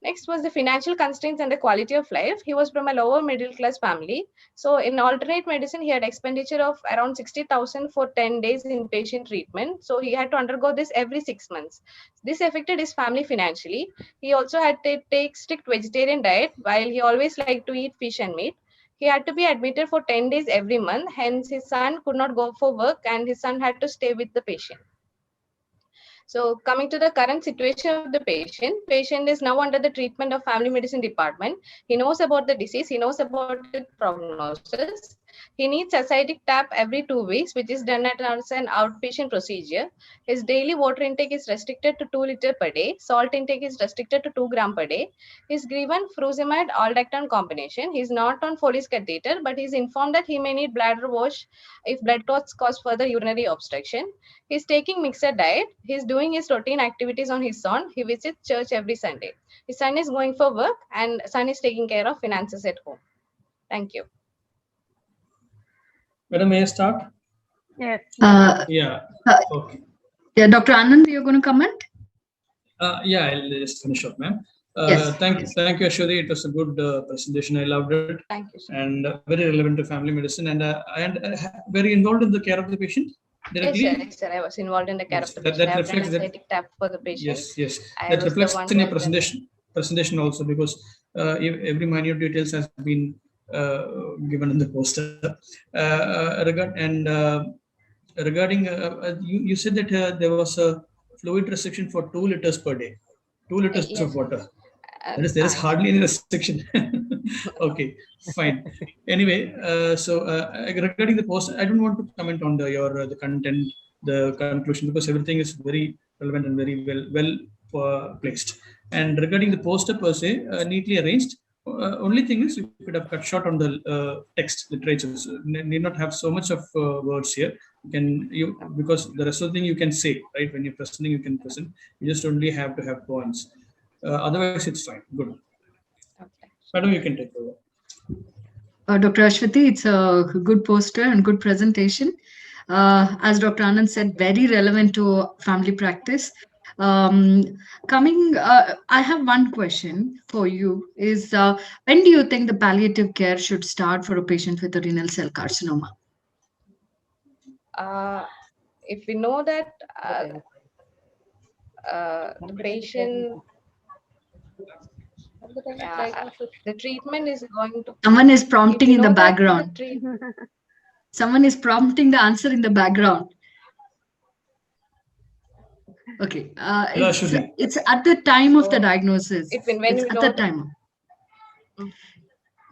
[SPEAKER 9] Next was the financial constraints and the quality of life. He was from a lower middle class family. So in alternate medicine, he had expenditure of around 60,000 for 10 days in patient treatment. So he had to undergo this every 6 months. This affected his family financially. He also had to take strict vegetarian diet while he always liked to eat fish and meat. He had to be admitted for 10 days every month. Hence, his son could not go for work and his son had to stay with the patient. So coming to the current situation of the patient is now under the treatment of family medicine department. He knows about the disease, he knows about the prognosis. He needs ascitic tap every 2 weeks, which is done as an outpatient procedure. His daily water intake is restricted to 2 liters per day. Salt intake is restricted to 2 grams per day. He's given furosemide aldactone combination. He's not on Foley's catheter, but he's informed that he may need bladder wash if blood clots cause further urinary obstruction. He's taking mixed diet. He's doing his routine activities on his own. He visits church every Sunday. His son is going for work and son is taking care of finances at home. Thank you.
[SPEAKER 3] Madam, may I start?
[SPEAKER 1] Yes.
[SPEAKER 3] Yeah. Okay.
[SPEAKER 6] Yeah, Dr. Anand, you're going to comment?
[SPEAKER 3] Yeah, I'll just finish up, ma'am.
[SPEAKER 6] Yes.
[SPEAKER 3] Thank you, Ashwati. It was a good presentation. I loved it.
[SPEAKER 9] Thank you, sir.
[SPEAKER 3] And very relevant to family medicine and very involved in the care of the patient directly.
[SPEAKER 9] Yes, sir. I was involved in the care of the patient.
[SPEAKER 3] That
[SPEAKER 9] I have done
[SPEAKER 3] reflects that.
[SPEAKER 9] ascitic tap for the patient.
[SPEAKER 3] Yes.
[SPEAKER 9] I
[SPEAKER 3] That
[SPEAKER 9] was the
[SPEAKER 3] reflects
[SPEAKER 9] one
[SPEAKER 3] in your
[SPEAKER 9] who had done
[SPEAKER 3] presentation also, because every minute details has been given in the poster. Regarding you said that there was a fluid restriction for 2 liters per day. 2 liters
[SPEAKER 9] Yes.
[SPEAKER 3] of water. There is hardly any restriction. Okay, fine. Anyway, so regarding the poster, I don't want to comment on the content, the conclusion, because everything is very relevant and very well placed. And regarding the poster per se, neatly arranged. Only thing is, you could have cut short on the text literature. So need not have so much of words here. Because the rest of the thing you can say, right? When you're presenting, you can present. You just only have to have points. Otherwise, it's fine. Good.
[SPEAKER 9] Okay.
[SPEAKER 3] Madam, you can take over.
[SPEAKER 6] Dr. Ashwati, it's a good poster and good presentation. As Dr. Anand said, very relevant to family practice. I have one question for you is, when do you think the palliative care should start for a patient with a renal cell carcinoma?
[SPEAKER 9] If we know that the patient, the treatment is going to.
[SPEAKER 6] Someone is prompting in the
[SPEAKER 9] know that
[SPEAKER 6] background. Someone is prompting the answer in the background. Okay. It's at the time of the diagnosis.
[SPEAKER 9] When
[SPEAKER 6] It's
[SPEAKER 9] we
[SPEAKER 6] at
[SPEAKER 9] know
[SPEAKER 6] the
[SPEAKER 9] that-
[SPEAKER 6] time.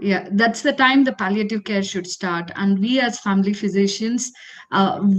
[SPEAKER 6] Yeah, that's the time the palliative care should start. And we as family physicians,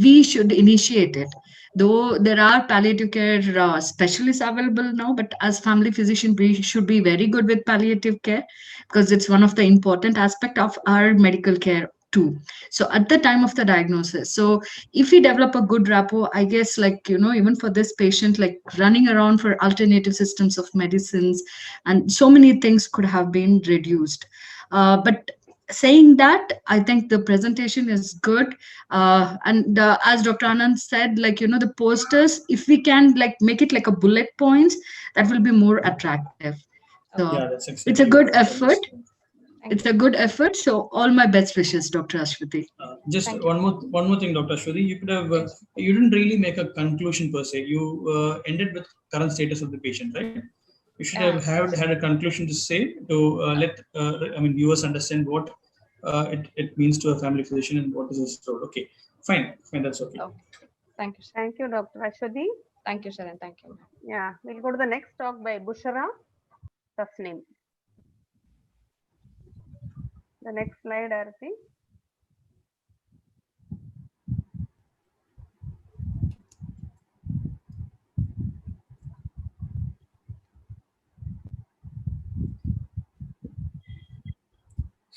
[SPEAKER 6] we should initiate it. Though there are palliative care specialists available now, but as family physician, we should be very good with palliative care because it's one of the important aspect of our medical care too. So at the time of the diagnosis, so if we develop a good rapport, I guess, like, even for this patient, like running around for alternative systems of medicines and so many things could have been reduced. But saying that, I think the presentation is good. And as Dr. Anand said, like, the posters, if we can like make it like a bullet points, that will be more attractive. So
[SPEAKER 3] Yeah, that's exactly
[SPEAKER 6] it's a good
[SPEAKER 3] what I
[SPEAKER 6] effort.
[SPEAKER 3] understand.
[SPEAKER 6] It's a good effort. So all my best wishes, Dr. Ashwati.
[SPEAKER 3] Just one more thing, Dr. Ashwati. You could have you didn't really make a conclusion per se. You ended with current status of the patient, right? You should have had a conclusion to say to let viewers understand what it means to a family physician and what is his role. Okay, fine, that's okay.
[SPEAKER 9] Thank you.
[SPEAKER 1] Thank you, Dr. Ashwati.
[SPEAKER 9] Thank you, sir, and thank you.
[SPEAKER 1] Yeah, we'll go to the next talk by Bushra Tasneem. The next slide, Arati.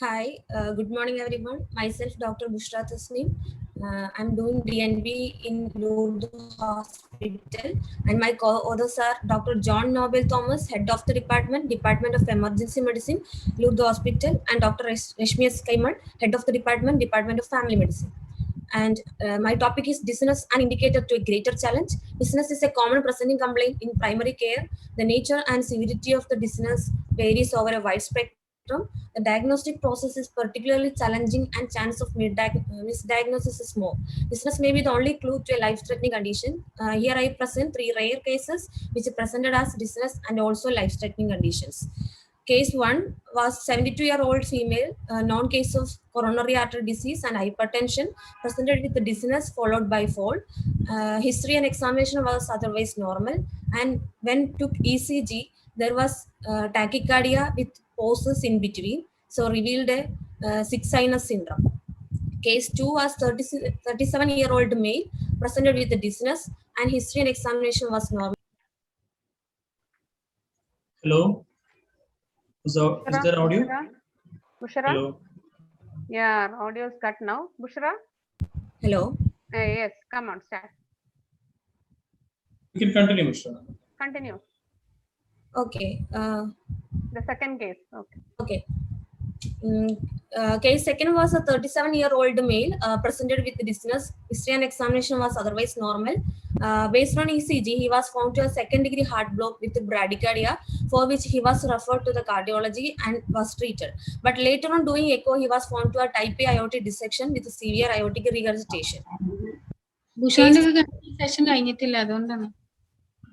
[SPEAKER 10] Hi, good morning everyone. Myself Dr. Bushra Tasneem. I'm doing DNB in Lourdes Hospital, and my co-authors are Dr. John Nobel Thomas, Head of the Department of Emergency Medicine, Lourdes Hospital, and Dr. Rashmi S. Kaiman, Head of the Department of Family Medicine. And my topic is dizziness and indicator to a greater challenge. Dizziness is a common presenting complaint in primary care. The nature and severity of the dizziness varies over a wide spectrum. The diagnostic process is particularly challenging and chance of misdiagnosis is small. Dizziness may be the only clue to a life-threatening condition. Here I present 3 rare cases which are presented as dizziness and also life-threatening conditions. Case 1 was 72-year-old female, known case of coronary artery disease and hypertension, presented with the dizziness followed by fall. History and examination was otherwise normal, and when took ECG, there was tachycardia with pauses in between, so revealed a sick sinus syndrome. Case 2 was 37-year-old male, presented with the dizziness, and history and examination was normal.
[SPEAKER 3] Hello. Is there audio?
[SPEAKER 1] Bushra?
[SPEAKER 3] Hello.
[SPEAKER 1] Yeah, audio is cut now. Bushra?
[SPEAKER 10] Hello.
[SPEAKER 1] Yes, come on, start.
[SPEAKER 3] You can continue, Bushra.
[SPEAKER 1] Continue.
[SPEAKER 10] Okay.
[SPEAKER 1] The second case. Okay.
[SPEAKER 10] Case 2 was a 37-year-old male, presented with dizziness. History and examination was otherwise normal. Based on ECG, he was found to have second-degree heart block with bradycardia, for which he was referred to the cardiology and was treated. But later on doing echo, he was found to have type A aortic dissection with severe aortic regurgitation.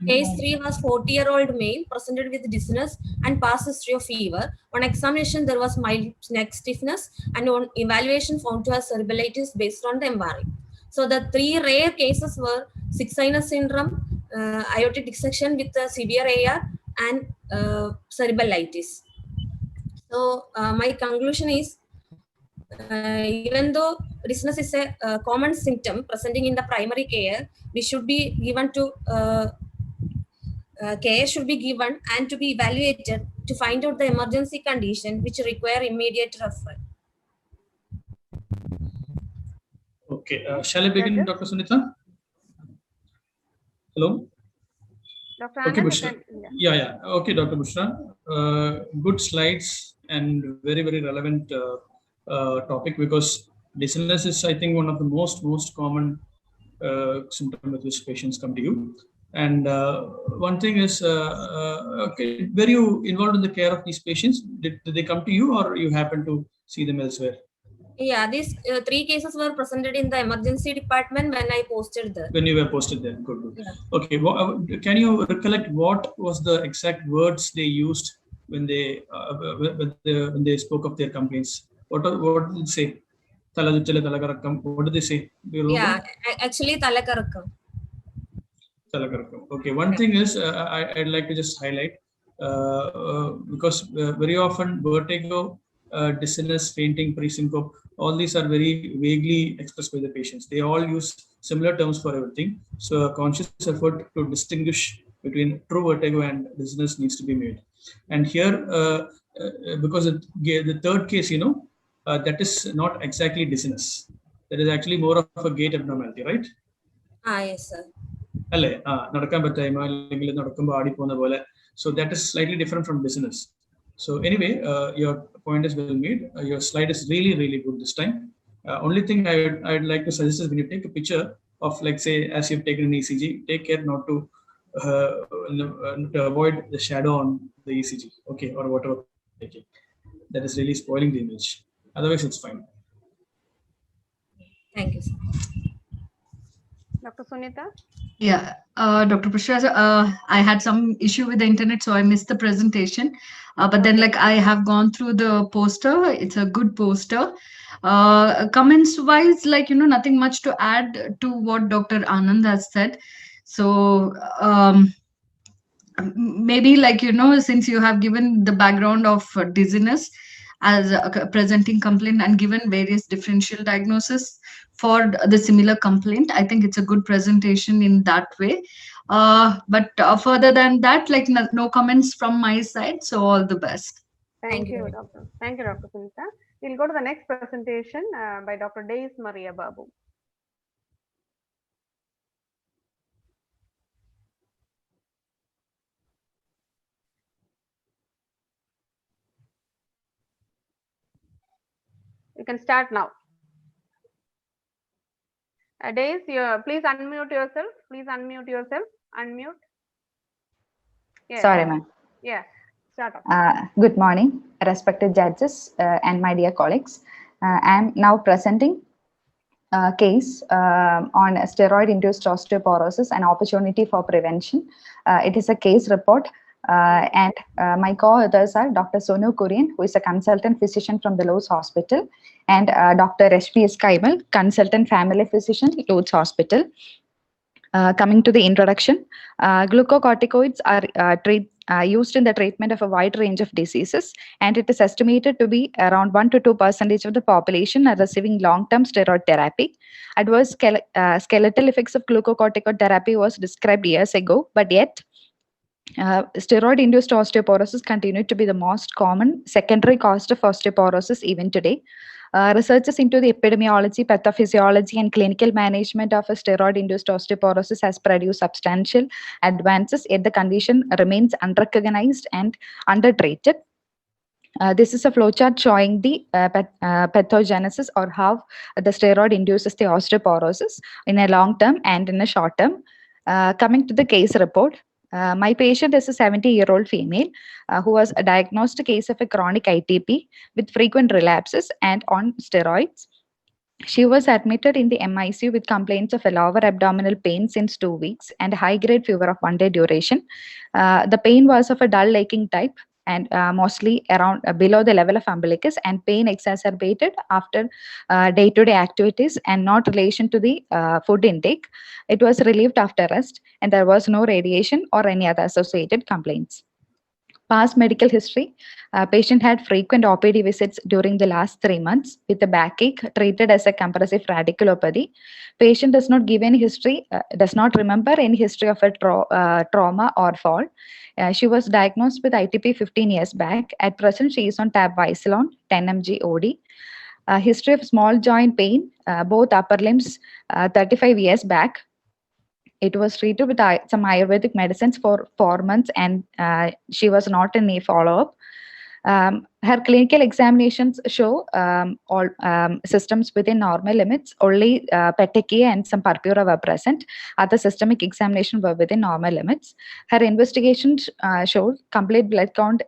[SPEAKER 10] Case 3 was 40-year-old male, presented with dizziness and past history of fever. On examination, there was mild neck stiffness, and on evaluation found to have cerebralitis based on the MRI. So the 3 rare cases were sick sinus syndrome, aortic dissection with severe AR, and cerebralitis. So my conclusion is, even though dizziness is a common symptom presenting in the primary care, we should be given to care should be given and to be evaluated to find out the emergency condition which require immediate referral.
[SPEAKER 3] Okay, shall I begin, Dr. Sunita? Hello?
[SPEAKER 1] Dr.
[SPEAKER 3] Okay,
[SPEAKER 1] Anand,
[SPEAKER 3] Bushra. Yeah. Okay, Dr. Bushra. Good slides and very, very relevant topic, because Dizziness is, I think, one of the most common symptom with which patients come to you. And one thing is, okay, were you involved in the care of these patients? Did they come to you, or you happen to see them elsewhere?
[SPEAKER 10] Yeah, these 3 cases were presented in the emergency department when I posted there.
[SPEAKER 3] When you were posted there, good.
[SPEAKER 10] Yeah.
[SPEAKER 3] Okay, can you recollect what was the exact words they used when they spoke of their complaints? What did they say? What did they say? Do you remember?
[SPEAKER 10] Yeah, actually Talakarakam.
[SPEAKER 3] Okay, one thing is I'd like to just highlight because very often vertigo, dizziness, fainting, presyncope, all these are very vaguely expressed by the patients. They all use similar terms for everything. So a conscious effort to distinguish between true vertigo and dizziness needs to be made. And here, because the third case, that is not exactly dizziness. That is actually more of a gait abnormality, right?
[SPEAKER 10] Yes, sir.
[SPEAKER 3] So that is slightly different from dizziness. So anyway, your point is well made. Your slide is really good this time. Only thing I'd like to suggest is when you take a picture of, like, say, as you've taken an ECG, take care not to avoid the shadow on the ECG, okay, or whatever. That is really spoiling the image. Otherwise, it's fine.
[SPEAKER 10] Thank you, sir.
[SPEAKER 1] Dr. Sunita?
[SPEAKER 6] Yeah, Dr. Prashad, I had some issue with the internet, so I missed the presentation. But then, like, I have gone through the poster. It's a good poster. Comments wise, like, nothing much to add to what Dr. Anand has said. So maybe, like, since you have given the background of dizziness as a presenting complaint and given various differential diagnosis for the similar complaint, I think it's a good presentation in that way. But further than that, like, no comments from my side. So all the best.
[SPEAKER 1] Thank you, Doctor. Thank you, Dr. Sunita. We'll go to the next presentation by Dr. Deis Maria Babu. You can start now. Deis, please unmute yourself. Unmute. Yes.
[SPEAKER 11] Sorry, ma'am.
[SPEAKER 1] Yeah, start off.
[SPEAKER 11] Good morning, respected judges and my dear colleagues. I am now presenting a case on steroid-induced osteoporosis, an opportunity for prevention. It is a case report, and my co-authors are Dr. Sonu Kurian, who is a consultant physician from the Lowe's Hospital, and Dr. S.P.S. Kaimal, consultant family physician, Lowe's Hospital. Coming to the introduction, glucocorticoids are used in the treatment of a wide range of diseases, and it is estimated to be around 1 to 2% of the population are receiving long-term steroid therapy. Adverse skeletal effects of glucocorticoid therapy was described years ago, but yet steroid-induced osteoporosis continued to be the most common secondary cause of osteoporosis even today. Researches into the epidemiology, pathophysiology, and clinical management of a steroid-induced osteoporosis has produced substantial advances, yet the condition remains unrecognized and undertreated. This is a flowchart showing the pathogenesis, or how the steroid induces the osteoporosis in a long term and in a short term. Coming to the case report, my patient is a 70-year-old female who was a diagnosed case of a chronic ITP with frequent relapses and on steroids. She was admitted in the MICU with complaints of a lower abdominal pain since 2 weeks and high-grade fever of 1 day duration. The pain was of a dull aching type and mostly around below the level of umbilicus, and pain exacerbated after day-to-day activities and not relation to the food intake. It was relieved after rest, and there was no radiation or any other associated complaints. Past medical history, patient had frequent OPD visits during the last 3 months with a backache treated as a compressive radiculopathy. Patient does not give any history, does not remember any history of a trauma or fall. She was diagnosed with ITP 15 years back. At present, she is on tab-visilon 10 mg OD. History of small joint pain, both upper limbs, 35 years back. It was treated with some Ayurvedic medicines for 4 months, and she was not in a follow-up. Her clinical examinations show all systems within normal limits. Only petechia and some purpura were present. Other systemic examination were within normal limits. Her investigation showed complete blood count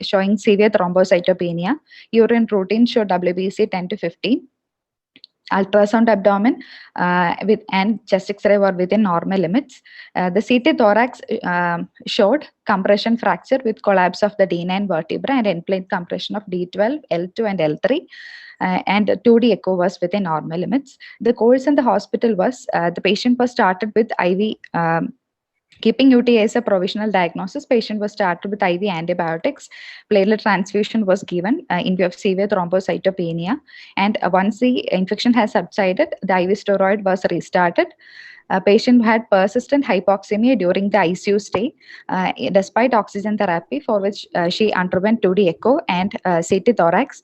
[SPEAKER 11] showing severe thrombocytopenia. Urine routine showed WBC 10 to 15. Ultrasound abdomen and chest X-ray were within normal limits. The CT thorax showed compression fracture with collapse of the D9 vertebra and end-plate compression of D12, L2 and L3. And 2D echo was within normal limits. The course in the hospital was, the patient was started with IV, keeping UTI as a provisional diagnosis. Patient was started with IV antibiotics. Platelet transfusion was given in view of severe thrombocytopenia. And once the infection has subsided, the IV steroid was restarted. Patient had persistent hypoxemia during the ICU stay, despite oxygen therapy, for which she underwent 2D echo and CT thorax,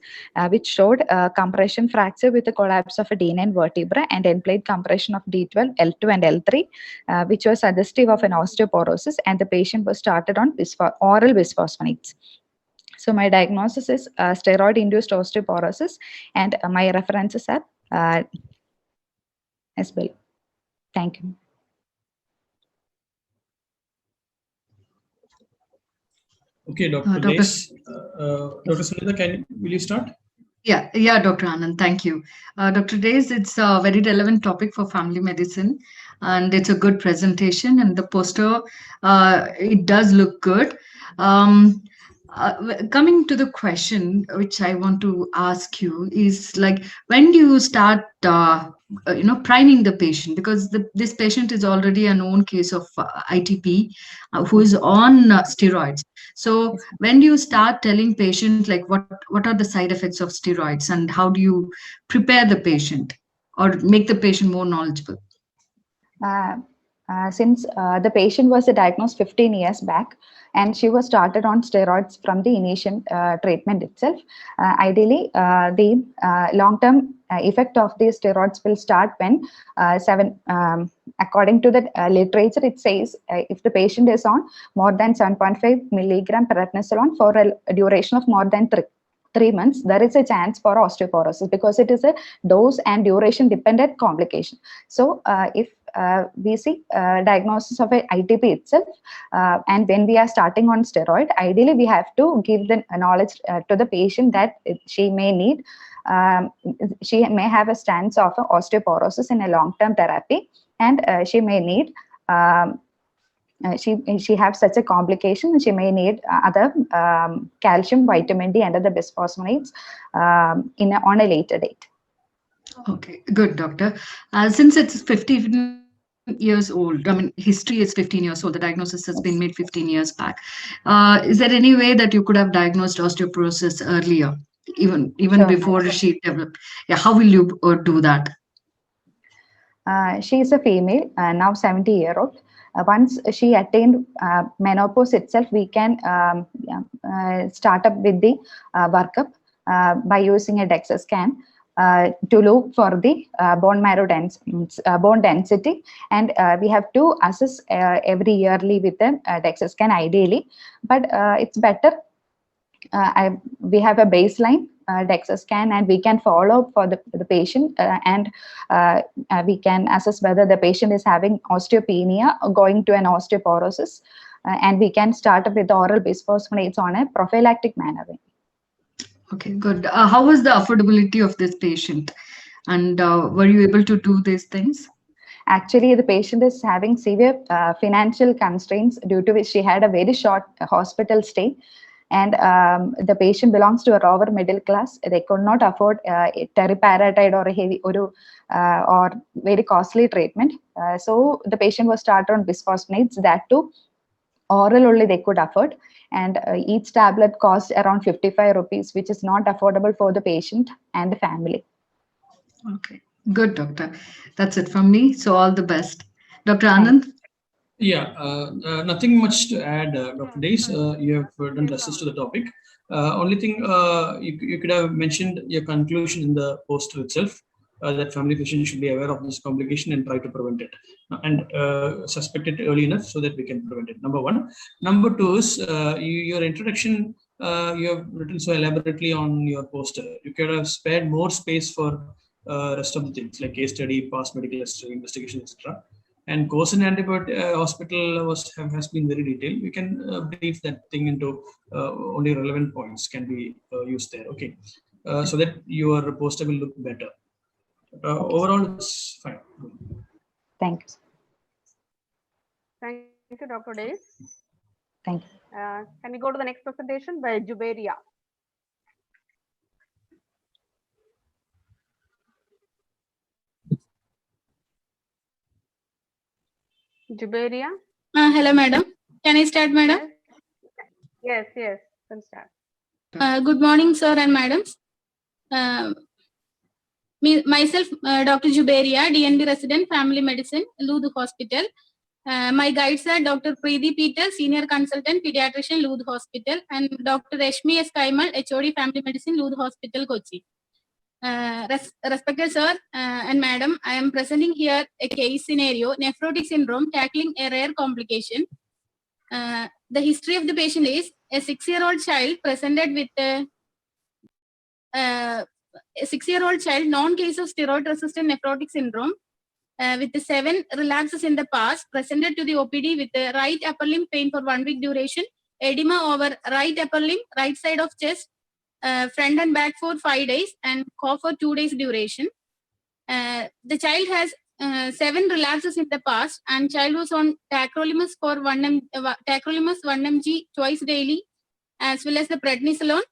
[SPEAKER 11] which showed compression fracture with the collapse of a D9 vertebra and end-plate compression of D12, L2 and L3, which was suggestive of an osteoporosis, and the patient was started on oral bisphosphonates. So my diagnosis is steroid-induced osteoporosis, and my references are as well. Thank you.
[SPEAKER 3] Okay, Dr. Grace. Dr. Sunita, will you start?
[SPEAKER 6] Yeah, Dr. Anand, thank you. Dr. Days, it's a very relevant topic for family medicine, and it's a good presentation, and the poster, it does look good. Coming to the question which I want to ask you is, like, when do you start priming the patient, because this patient is already a known case of ITP who is on steroids. So when do you start telling patient, like, what are the side effects of steroids, and how do you prepare the patient or make the patient more knowledgeable?
[SPEAKER 11] Since the patient was diagnosed 15 years back, and she was started on steroids from the initial treatment itself. Ideally, the long-term effect of these steroids will start when according to the literature, it says if the patient is on more than 7.5 milligram prednisolone for a duration of more than 3 months, there is a chance for osteoporosis, because it is a dose and duration dependent complication. So if we see diagnosis of a ITP itself, and when we are starting on steroid, ideally we have to give the knowledge to the patient that she may need, she may have a stance of osteoporosis in a long-term therapy, and she may need she have such a complication, and she may need other calcium, vitamin D, and other bisphosphonates on a later date.
[SPEAKER 6] Okay, good, doctor. Since it's 15 years old, I mean, history is 15 years old, the diagnosis has been made 15 years back. Is there any way that you could have diagnosed osteoporosis earlier, even sure, before she developed? Yeah, how will you do that?
[SPEAKER 11] She is a female, now 70-year-old. Once she attained menopause itself, we can start up with the workup by using a DEXA scan to look for the bone marrow bone density, and we have to assess every yearly with the DEXA scan ideally, but it's better we have a baseline DEXA scan, and we can follow up for the patient, and we can assess whether the patient is having osteopenia or going to an osteoporosis, and we can start with oral bisphosphonates on a prophylactic manner.
[SPEAKER 6] Okay, good. How was the affordability of this patient, and were you able to do these things?
[SPEAKER 11] Actually, the patient is having severe financial constraints, due to which she had a very short hospital stay. And the patient belongs to a lower middle class. They could not afford teriparatide or a heavy or very costly treatment. So the patient was started on bisphosphonates, that too oral only they could afford. And each tablet cost around 55 rupees, which is not affordable for the patient and the family.
[SPEAKER 6] Okay, good, doctor. That's it from me. So all the best. Dr. Anand?
[SPEAKER 3] Yeah, nothing much to add, Dr. Days. You have done justice to the topic. Only thing you could have mentioned your conclusion in the poster itself, that family physicians should be aware of this complication and try to prevent it, and suspect it early enough so that we can prevent it. Number one. Number two is your introduction you have written so elaborately on your poster. You could have spared more space for rest of the things like case study, past medical history, investigation, etc. And Kosin Antibiotic Hospital has been very detailed. You can brief that thing into only relevant points can be used there. Okay, so that your poster will look better.
[SPEAKER 11] Okay.
[SPEAKER 3] Overall, it's fine.
[SPEAKER 11] Thank you.
[SPEAKER 1] Thank you, Dr. Days.
[SPEAKER 11] Thank you.
[SPEAKER 1] Can we go to the next presentation by Juberia? Juberia?
[SPEAKER 12] Hello, madam. Can I start, madam?
[SPEAKER 1] Yes, yes, can start.
[SPEAKER 12] Good morning, sir and madams. Myself, Dr. Juberia, DNB resident, family medicine, Lood Hospital. My guides are Dr. Preeti Peter, senior consultant, pediatrician, Lood Hospital, and Dr. Rashmi S. Kaimal, HOD, family medicine, Lood Hospital, Kochi. Respected sir and madam, I am presenting here a case scenario, nephrotic syndrome, tackling a rare complication. The history of the patient is a 6-year-old child presented with a 6-year-old child, non-case of steroid-resistant nephrotic syndrome, with 7 relapses in the past, presented to the OPD with the right upper limb pain for 1 week duration, edema over right upper limb, right side of chest, front and back for 5 days, and cough for 2 days duration. The child has 7 relapses in the past, and child was on tacrolimus for 1 mg twice daily, as well as the prednisolone.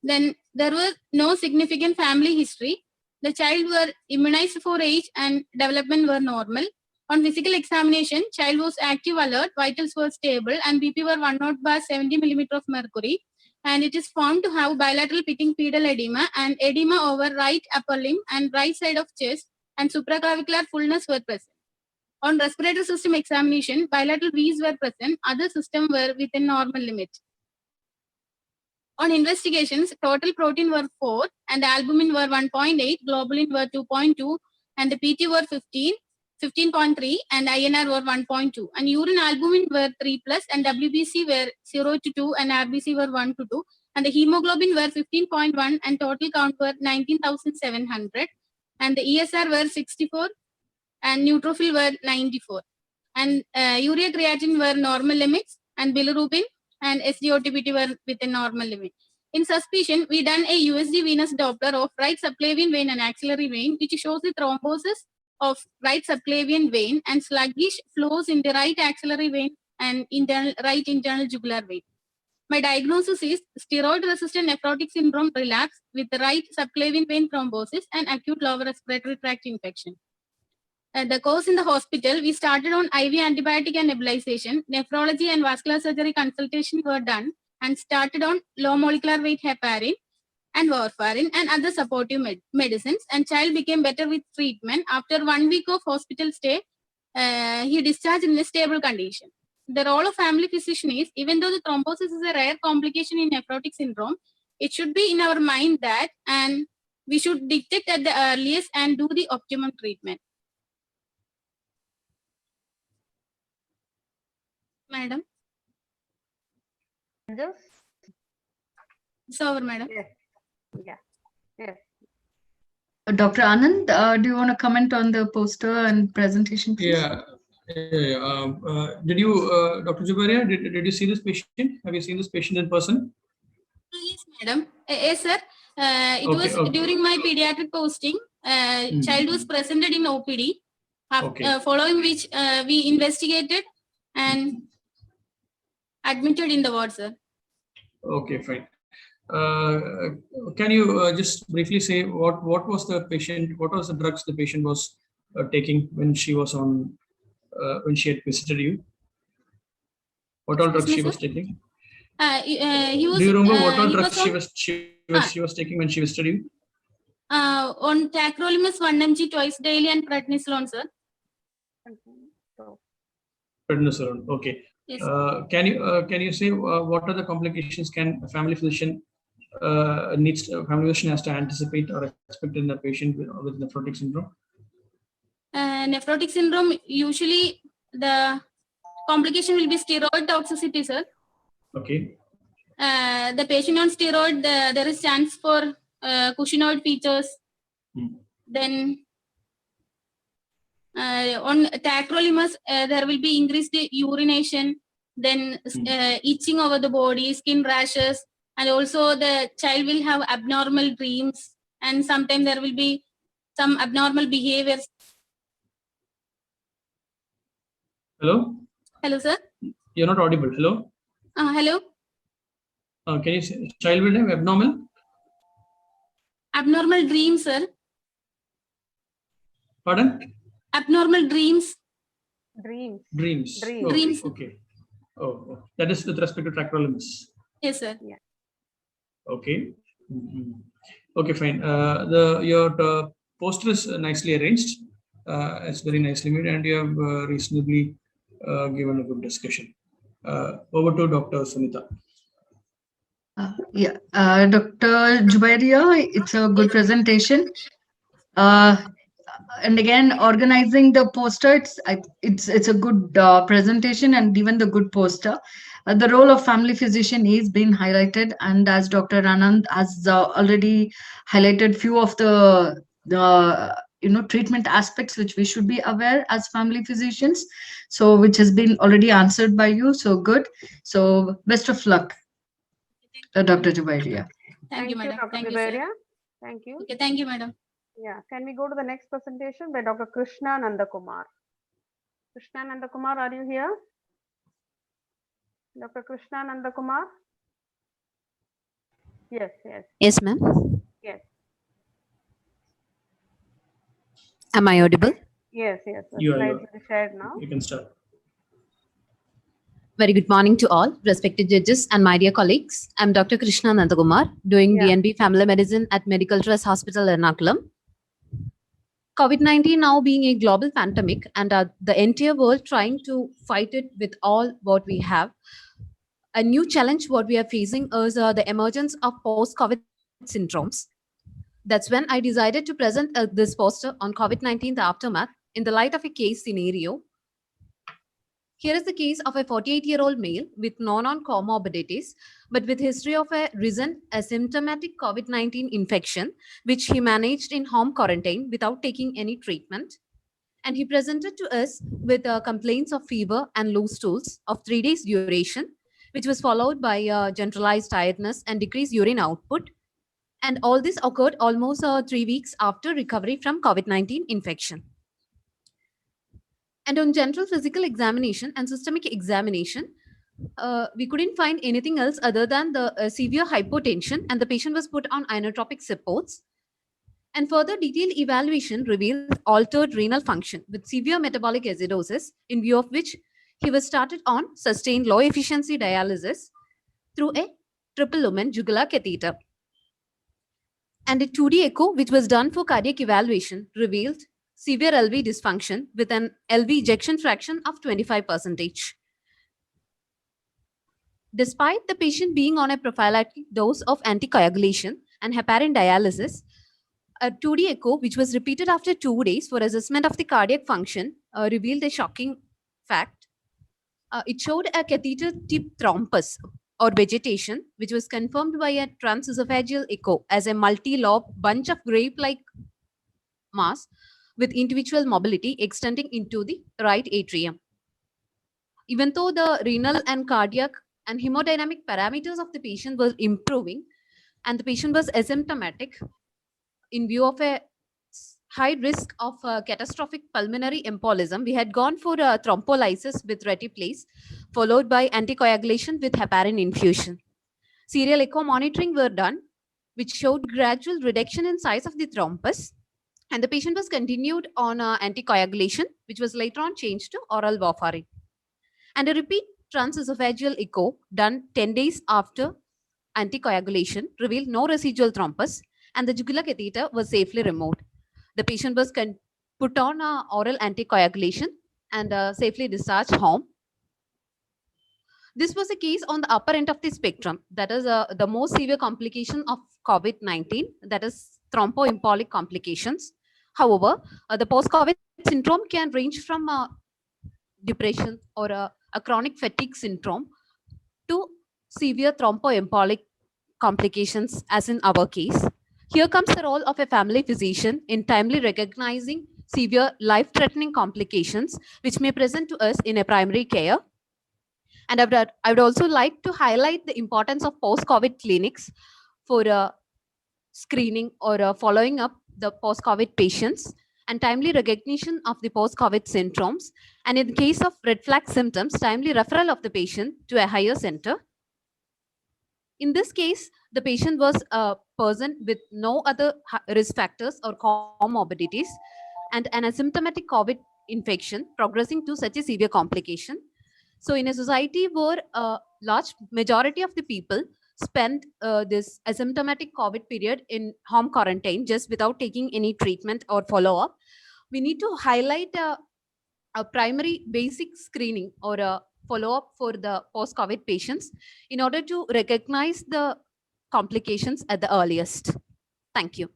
[SPEAKER 12] Then there was no significant family history. The child were immunized for age and development were normal. On physical examination, child was active, alert, vitals were stable, and BP were 1/70 mm of mercury. And it is found to have bilateral pitting pedal edema and edema over right upper limb and right side of chest, and supraclavicular fullness were present. On respiratory system examination, bilateral V's were present, other systems were within normal limit. On investigations, total protein were 4 and albumin were 1.8, globulin were 2.2, and the PT were 15.3, and INR were 1.2, and urine albumin were 3+, and WBC were 0 to 2, and RBC were 1 to 2, and the hemoglobin were 15.1, and total count were 19,700, and the ESR were 64, and neutrophil were 94, and urea creatinine were normal limits, and bilirubin and SGOT-PT were within normal limit. In suspicion, we done a USG venous Doppler of right subclavian vein and axillary vein, which shows the thrombosis of right subclavian vein and sluggish flows in the right axillary vein and right internal jugular vein. My diagnosis is steroid-resistant nephrotic syndrome relapse with the right subclavian vein thrombosis and acute lower respiratory tract infection. The course in the hospital, we started on IV antibiotic and nebulization. Nephrology and vascular surgery consultation were done and started on low molecular weight heparin and warfarin and other supportive medicines, and child became better with treatment. After 1 week of hospital stay, he discharged in a stable condition. The role of family physician is, even though the thrombosis is a rare complication in nephrotic syndrome, it should be in our mind that, and we should detect at the earliest and do the optimum treatment. Madam?
[SPEAKER 1] Just?
[SPEAKER 12] It's over, madam.
[SPEAKER 1] Yes. Yeah. Yes.
[SPEAKER 6] Dr. Anand, do you want to comment on the poster and presentation, please?
[SPEAKER 3] Yeah. Did you, Dr. Juberia, did you see this patient? Have you seen this patient in person?
[SPEAKER 12] Yes, madam. Yes, sir. It was during my pediatric posting. Child was presented in OPD, following which we investigated and admitted in the ward, sir.
[SPEAKER 3] Okay, fine. Can you just briefly say what was the patient, what was the drugs the patient was taking when she was on, when she had visited you? What all drugs she was taking?
[SPEAKER 12] He was,
[SPEAKER 3] do you remember what all drugs she was taking when she visited you?
[SPEAKER 12] On tacrolimus 1 mg twice daily and prednisolone, sir.
[SPEAKER 3] Prednisolone, okay.
[SPEAKER 12] Yes.
[SPEAKER 3] Can you say what are the complications can a family physician family physician has to anticipate or expect in a patient with nephrotic syndrome?
[SPEAKER 12] Nephrotic syndrome, usually the complication will be steroid toxicity, sir.
[SPEAKER 3] Okay.
[SPEAKER 12] the patient on steroid, there is chance for cushingoid features. Then on tacrolimus, there will be increased urination, then itching over the body, skin rashes, and also the child will have abnormal dreams, and sometimes there will be some abnormal behaviors.
[SPEAKER 3] Hello?
[SPEAKER 12] Hello, sir.
[SPEAKER 3] You're not audible. Hello?
[SPEAKER 12] Hello.
[SPEAKER 3] Can you say child will have
[SPEAKER 12] abnormal dreams, sir?
[SPEAKER 3] Pardon?
[SPEAKER 12] Abnormal dreams.
[SPEAKER 1] Dreams.
[SPEAKER 3] Dreams.
[SPEAKER 1] Dreams.
[SPEAKER 3] Oh,
[SPEAKER 12] Dreams.
[SPEAKER 3] okay. Oh, that is with respect to tacrolimus.
[SPEAKER 12] Yes, sir.
[SPEAKER 1] Yeah.
[SPEAKER 3] Okay. Okay, fine. Your poster is nicely arranged. It's very nicely made, and you have reasonably given a good discussion. Over to Dr. Sunita.
[SPEAKER 6] Dr. Jubairia, it's a good presentation. And again, organizing the poster, it's a good presentation and even the good poster. The role of family physician is being highlighted, and as Dr. Anand has already highlighted few of the treatment aspects which we should be aware as family physicians. So which has been already answered by you. So good. So best of luck, Dr. Jubairia.
[SPEAKER 12] Thank you, madam.
[SPEAKER 1] Dr.
[SPEAKER 12] Thank you,
[SPEAKER 1] Jubairia.
[SPEAKER 12] sir.
[SPEAKER 1] Thank you.
[SPEAKER 12] Okay, thank you, madam.
[SPEAKER 1] Yeah. Can we go to the next presentation by Dr. Krishna Nandakumar? Krishna Nandakumar, are you here? Dr. Krishna Nandakumar? Yes, yes.
[SPEAKER 13] Yes, ma'am.
[SPEAKER 1] Yes.
[SPEAKER 13] Am I audible?
[SPEAKER 1] Yes, yes. The
[SPEAKER 3] You
[SPEAKER 1] slides
[SPEAKER 3] are.
[SPEAKER 1] will be shared now.
[SPEAKER 3] You can start.
[SPEAKER 13] Very good morning to all, respected judges and my dear colleagues. I'm Dr. Krishna Nandakumar, doing DNB Family Medicine at Medical Trust Hospital, Ernakulam. COVID-19 now being a global pandemic and the entire world trying to fight it with all what we have. A new challenge what we are facing is the emergence of post-COVID syndromes. That's when I decided to present this poster on COVID-19, the aftermath, in the light of a case scenario. Here is the case of a 48-year-old male with no known comorbidities, but with history of a recent asymptomatic COVID-19 infection, which he managed in home quarantine without taking any treatment. And he presented to us with complaints of fever and loose stools of 3 days duration, which was followed by generalized tiredness and decreased urine output. And all this occurred almost 3 weeks after recovery from COVID-19 infection. And on general physical examination and systemic examination, we couldn't find anything else other than the severe hypotension, and the patient was put on inotropic supports. And further detailed evaluation revealed altered renal function with severe metabolic acidosis, in view of which he was started on sustained low efficiency dialysis through a triple lumen jugular catheter. And a 2D echo, which was done for cardiac evaluation, revealed severe LV dysfunction with an LV ejection fraction of 25%. Despite the patient being on a prophylactic dose of anticoagulation and heparin dialysis, a 2D echo, which was repeated after 2 days for assessment of the cardiac function, revealed a shocking fact. It showed a catheter tip thrombus or vegetation, which was confirmed by a transesophageal echo as a multi-lobe bunch of grape-like mass with individual mobility extending into the right atrium. Even though the renal and cardiac and hemodynamic parameters of the patient were improving and the patient was asymptomatic, in view of a high risk of catastrophic pulmonary embolism, we had gone for thrombolysis with retiplase, followed by anticoagulation with heparin infusion. Serial echo monitoring were done, which showed gradual reduction in size of the thrombus, and the patient was continued on anticoagulation, which was later on changed to oral warfarin. And a repeat transesophageal echo done 10 days after anticoagulation revealed no residual thrombus, and the jugular catheter was safely removed. The patient was put on oral anticoagulation and safely discharged home. This was a case on the upper end of the spectrum, that is the most severe complication of COVID-19, that is thromboembolic complications. However, the post-COVID syndrome can range from depression or a chronic fatigue syndrome to severe thromboembolic complications, as in our case. Here comes the role of a family physician in timely recognizing severe life-threatening complications which may present to us in a primary care. And I would also like to highlight the importance of post-COVID clinics for screening or following up the post-COVID patients and timely recognition of the post-COVID syndromes. And in the case of red flag symptoms, timely referral of the patient to a higher center. In this case, the patient was a person with no other risk factors or comorbidities and an asymptomatic COVID infection progressing to such a severe complication. So in a society where a large majority of the people spend this asymptomatic COVID period in home quarantine just without taking any treatment or follow-up, we need to highlight a primary basic screening or a follow-up for the post-COVID patients in order to recognize the complications at the earliest. Thank you.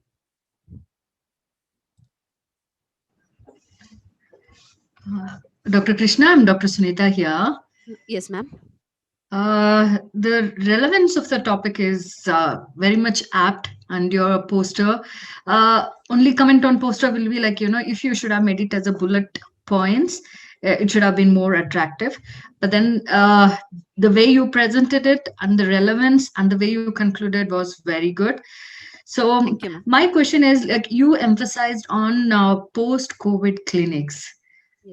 [SPEAKER 6] Dr. Krishna, I'm Dr. Sunita here.
[SPEAKER 13] Yes, ma'am.
[SPEAKER 6] The relevance of the topic is very much apt, and your poster, only comment on poster will be like, if you should have made it as a bullet points, it should have been more attractive. But then the way you presented it and the relevance and the way you concluded was very good. So my question is, like, you emphasized on post-COVID clinics.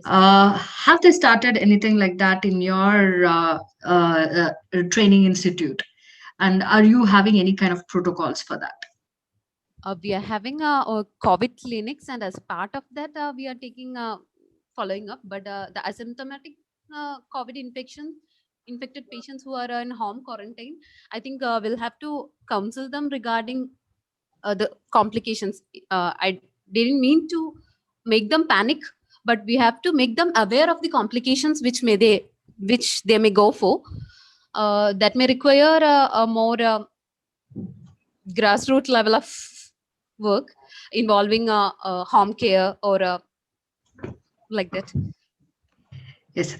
[SPEAKER 6] Have they started anything like that in your training institute? And are you having any kind of protocols for that?
[SPEAKER 13] We are having COVID clinics, and as part of that, we are taking following up. But the asymptomatic COVID infected patients who are in home quarantine, I think we'll have to counsel them regarding the complications. I didn't mean to make them panic, but we have to make them aware of the complications which they may go for. That may require a more grassroots level of work involving home care or like that.
[SPEAKER 6] Yes,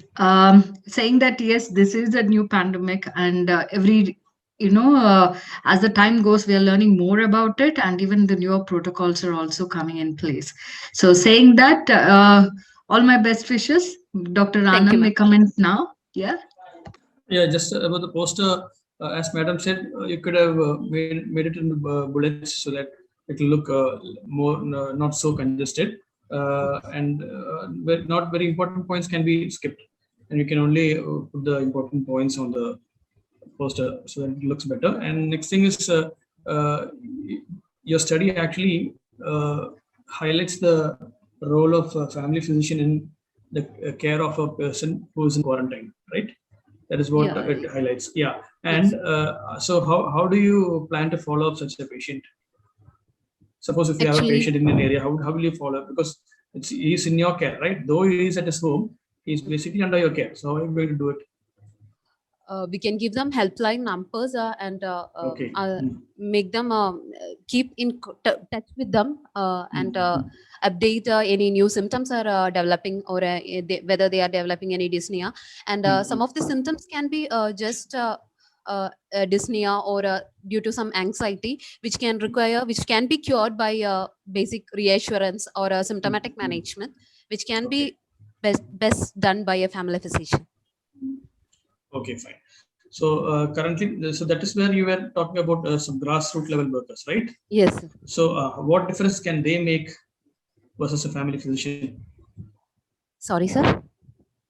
[SPEAKER 6] saying that, yes, this is a new pandemic, and every as the time goes, we are learning more about it, and even the newer protocols are also coming in place. So saying that, all my best wishes. Dr. Anand may comment now. Yeah.
[SPEAKER 3] Yeah, just about the poster, as Madam said, you could have made it into bullets so that it will look more not so congested, and not very important points can be skipped, and you can only put the important points on the poster so that it looks better. And next thing is your study actually highlights the role of a family physician in the care of a person who is in quarantine, right? That is what it highlights. Yeah. And so how do you plan to follow up such a patient? Suppose if you have a patient in an area, how will you follow up? Because he's in your care, right? Though he is at his home, he's basically under your care. So how are you going to do it?
[SPEAKER 13] We can give them helpline numbers and make them keep in touch with them and update any new symptoms are developing, or whether they are developing any dyspnea. And some of the symptoms can be just dyspnea or due to some anxiety, which can be cured by basic reassurance or symptomatic management, which can be best done by a family physician.
[SPEAKER 3] Okay, fine. So currently, so that is where you were talking about some grassroots level workers, right?
[SPEAKER 13] Yes.
[SPEAKER 3] So what difference can they make versus a family physician?
[SPEAKER 13] Sorry, sir.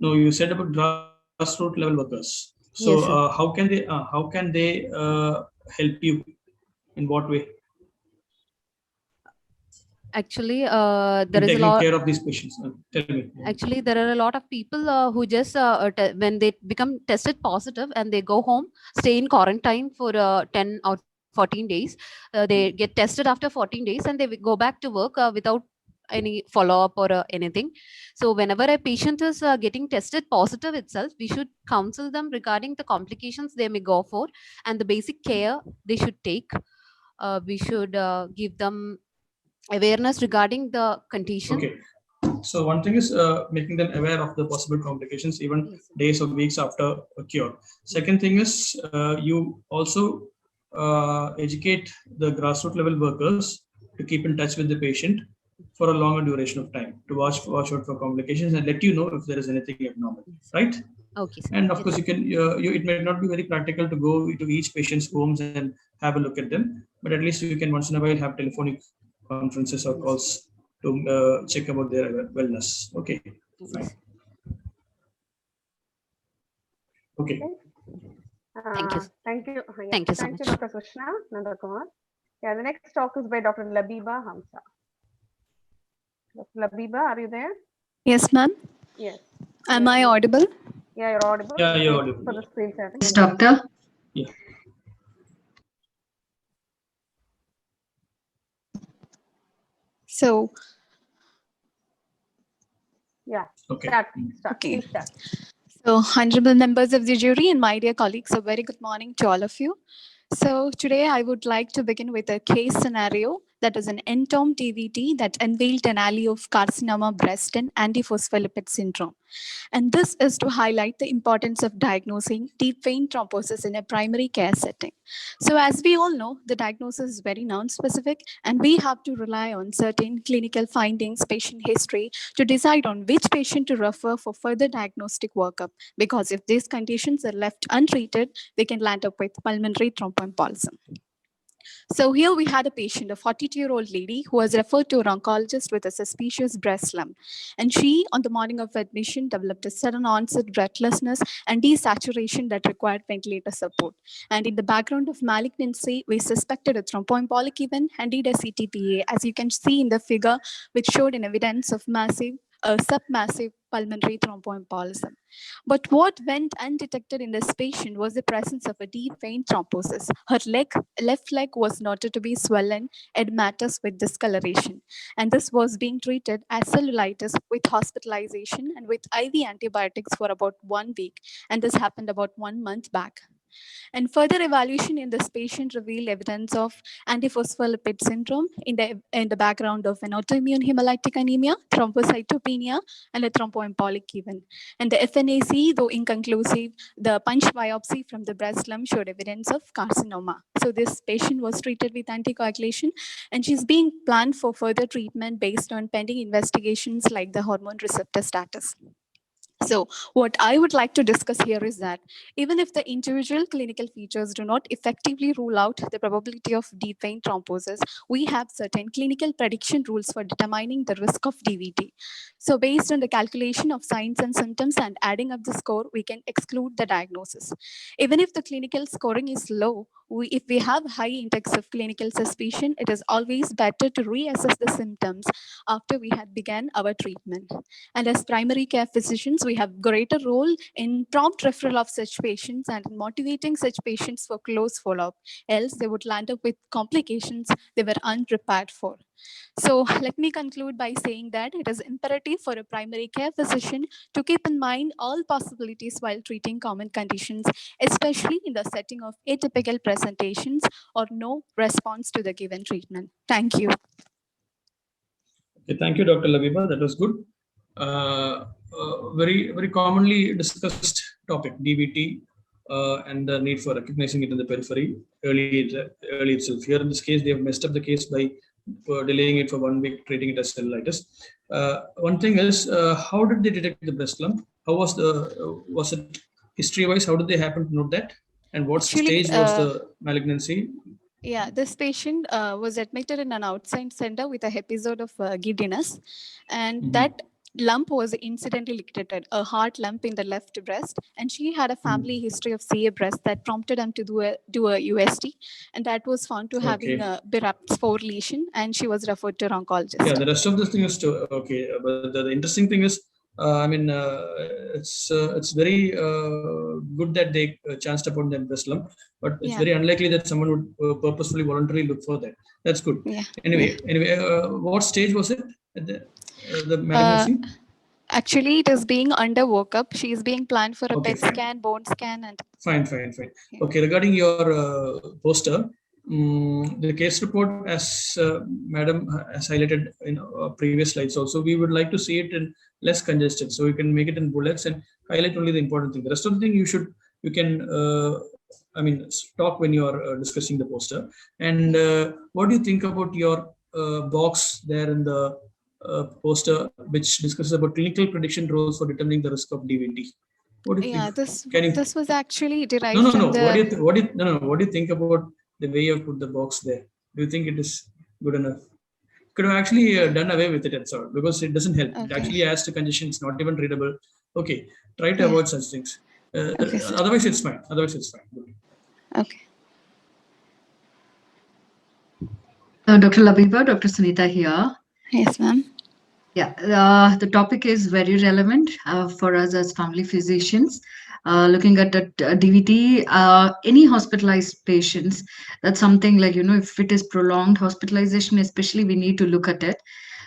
[SPEAKER 3] No, you said about grassroots level workers. So yes, how can they help you? In what way?
[SPEAKER 13] Actually, there is a lot
[SPEAKER 3] care of these patients. Tell me.
[SPEAKER 13] Actually, there are a lot of people who just when they become tested positive and they go home, stay in quarantine for 10 or 14 days. They get tested after 14 days and they go back to work without any follow-up or anything. So whenever a patient is getting tested positive itself, we should counsel them regarding the complications they may go for and the basic care they should take. We should give them awareness regarding the condition.
[SPEAKER 3] Okay. So one thing is making them aware of the possible complications even days or weeks after a cure. Second thing is you also educate the grassroots level workers to keep in touch with the patient for a longer duration of time, to watch out for complications and let you know if there is anything abnormal, right?
[SPEAKER 13] Okay, sir.
[SPEAKER 3] And of course, you can. It may not be very practical to go to each patient's homes and have a look at them, but at least you can once in a while have telephonic conferences or calls to check about their wellness. Okay, fine. Okay.
[SPEAKER 13] Thank you.
[SPEAKER 1] Thank you.
[SPEAKER 13] Thank you so
[SPEAKER 1] Thank you,
[SPEAKER 13] much.
[SPEAKER 1] Dr. Krishna Nandakumar. Yeah, the next talk is by Dr. Labiba Hamza. Dr. Labiba, are you there?
[SPEAKER 14] Yes, ma'am.
[SPEAKER 1] Yes.
[SPEAKER 14] Am I audible?
[SPEAKER 1] Yeah, you're audible.
[SPEAKER 3] Yeah, you're audible.
[SPEAKER 1] For the screen sharing.
[SPEAKER 6] Yes, doctor.
[SPEAKER 3] Yeah.
[SPEAKER 14] So,
[SPEAKER 1] yeah.
[SPEAKER 3] Okay.
[SPEAKER 1] Start.
[SPEAKER 14] Okay.
[SPEAKER 1] Please start.
[SPEAKER 14] So, honorable members of the jury and my dear colleagues, a very good morning to all of you. So, today I would like to begin with a case scenario that is an NTOM TVT that unveiled an alley of carcinoma breast and antiphospholipid syndrome. And this is to highlight the importance of diagnosing deep vein thrombosis in a primary care setting. So as we all know, the diagnosis is very non-specific and we have to rely on certain clinical findings, patient history to decide on which patient to refer for further diagnostic workup. Because if these conditions are left untreated, they can land up with pulmonary thromboembolism. So here we had a patient, a 42-year-old lady who was referred to an oncologist with a suspicious breast lump. And she, on the morning of admission, developed a sudden onset breathlessness and desaturation that required ventilator support. And in the background of malignancy, we suspected a thromboembolic event and did a CTPA, as you can see in the figure, which showed an evidence of submassive pulmonary thromboembolism. But what went undetected in this patient was the presence of a deep vein thrombosis. Her left leg was noted to be swollen, edematous with discoloration. And this was being treated as cellulitis with hospitalization and with IV antibiotics for about 1 week. And this happened about 1 month back. And further evaluation in this patient revealed evidence of antiphospholipid syndrome in the background of an autoimmune hemolytic anemia, thrombocytopenia, and a thromboembolic event. And the FNAC, though inconclusive, the punch biopsy from the breast lump showed evidence of carcinoma. So this patient was treated with anticoagulation, and she's being planned for further treatment based on pending investigations like the hormone receptor status. So what I would like to discuss here is that even if the individual clinical features do not effectively rule out the probability of deep vein thrombosis, we have certain clinical prediction rules for determining the risk of DVT. So based on the calculation of signs and symptoms and adding up the score, we can exclude the diagnosis. Even if the clinical scoring is low, if we have high index of clinical suspicion, it is always better to reassess the symptoms after we had begun our treatment. And as primary care physicians, we have greater role in prompt referral of such patients and in motivating such patients for close follow-up. Else they would land up with complications they were unprepared for. So let me conclude by saying that it is imperative for a primary care physician to keep in mind all possibilities while treating common conditions, especially in the setting of atypical presentations or no response to the given treatment. Thank you.
[SPEAKER 3] Okay, thank you, Dr. Labiba. That was good. Very commonly discussed topic, DVT, and the need for recognizing it in the periphery early itself. Here in this case, they have messed up the case by delaying it for 1 week, treating it as cellulitis. One thing is, how did they detect the breast lump? How was it history-wise? How did they happen to note that? And what stage was the malignancy?
[SPEAKER 14] Yeah, this patient was admitted in an outside center with an episode of giddiness, and that lump was incidentally detected, a heart lump in the left breast, and she had a family history of CA breast that prompted them to do a UST, and that was found to having a BRAF4 lesion, and she was referred to an oncologist.
[SPEAKER 3] Yeah, the rest of the thing is okay, but the interesting thing is, it's very good that they chanced upon that breast lump, but it's very unlikely that someone would purposefully, voluntarily look for that. That's good.
[SPEAKER 14] Yeah.
[SPEAKER 3] Anyway, what stage was it? The malignancy?
[SPEAKER 14] Actually, it is being under workup. She is being planned for a PET scan, bone scan, and
[SPEAKER 3] fine. Okay, regarding your poster, the case report, as Madam has highlighted in previous slides also, we would like to see it in less congested. So you can make it in bullets and highlight only the important thing. The rest of the thing you can talk when you are discussing the poster. And what do you think about your box there in the poster, which discusses about clinical prediction roles for determining the risk of DVT? What do you think?
[SPEAKER 14] This was actually derived
[SPEAKER 3] No.
[SPEAKER 14] from the...
[SPEAKER 3] What do you think about the way you put the box there? Do you think it is good enough? Could have actually done away with it and so on, because it doesn't help. It actually adds to congestion. It's not even readable. Okay, try to avoid such things. Otherwise, it's fine. Good.
[SPEAKER 14] Okay.
[SPEAKER 6] Dr. Labiba, Dr. Sunita here.
[SPEAKER 14] Yes, ma'am.
[SPEAKER 6] Yeah, the topic is very relevant for us as family physicians. Looking at the DVT, any hospitalized patients, that's something like, if it is prolonged hospitalization, especially, we need to look at it.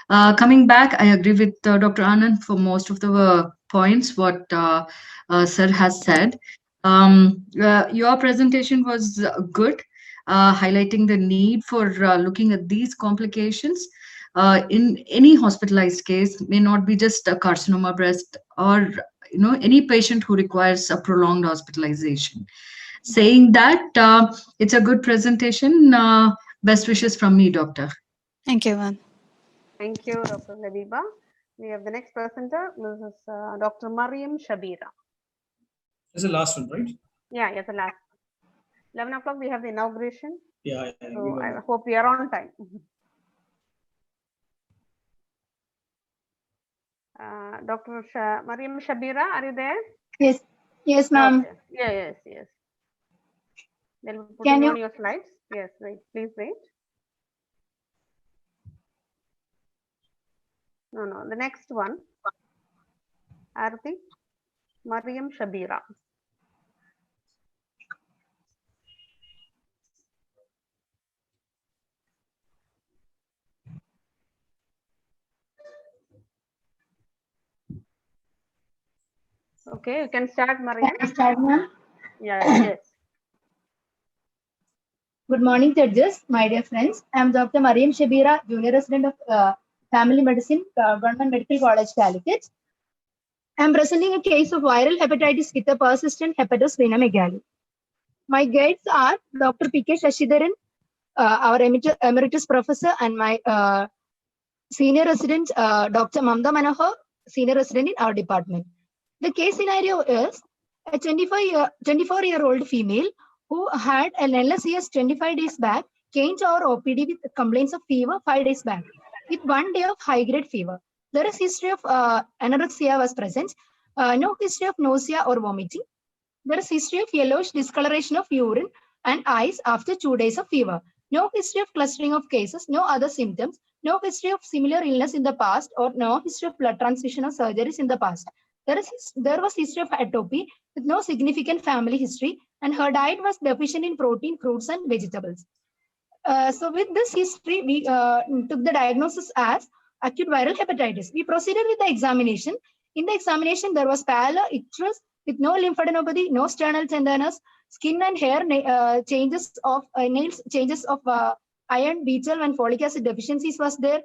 [SPEAKER 6] Coming back, I agree with Dr. Anand for most of the points what Sir has said. Your presentation was good, highlighting the need for looking at these complications. In any hospitalized case, may not be just a carcinoma breast or any patient who requires a prolonged hospitalization. Saying that, it's a good presentation. Best wishes from me, doctor.
[SPEAKER 14] Thank you, ma'am.
[SPEAKER 1] Thank you, Dr. Labiba. We have the next presenter, Mrs. Dr. Mariam Shabira.
[SPEAKER 3] This is the last one, right?
[SPEAKER 1] Yeah, the last. 11 o'clock, we have the inauguration.
[SPEAKER 3] Yeah.
[SPEAKER 1] So I hope we are on time. Dr. Mariam Shabira, are you there?
[SPEAKER 15] Yes, ma'am.
[SPEAKER 1] Okay. Yes. Then we'll put
[SPEAKER 15] Can
[SPEAKER 1] it
[SPEAKER 15] you-
[SPEAKER 1] on your slides. Yes, wait. Please wait. No, the next one. Arti Mariam Shabira. Okay, you can start, Mariam.
[SPEAKER 15] Can I start, ma'am?
[SPEAKER 1] Yes.
[SPEAKER 15] Good morning, judges, my dear friends. I am Dr. Mariam Shabira, Junior Resident of Family Medicine, Government Medical College, Calicut. I am presenting a case of viral hepatitis with a persistent hepatosplenomegaly. My guides are Dr. P.K. Shashidharan, our emeritus professor, and my senior resident, Dr. Mamta Manohar, senior resident in our department. The case scenario is a 24-year-old female who had an LSES 25 days back, came to our OPD with complaints of fever 5 days back, with 1 day of high-grade fever. There is history of anorexia was present, no history of nausea or vomiting. There is history of yellowish discoloration of urine and eyes after 2 days of fever. No history of clustering of cases, no other symptoms, no history of similar illness in the past, or no history of blood transfusion or surgeries in the past. There was history of atopy with no significant family history, and her diet was deficient in protein, fruits, and vegetables. So with this history, we took the diagnosis as acute viral hepatitis. We proceeded with the examination. In the examination, there was pallor, icterus with no lymphadenopathy, no sternal tenderness, skin and hair changes of nails, changes of iron, B12, and folic acid deficiencies was there.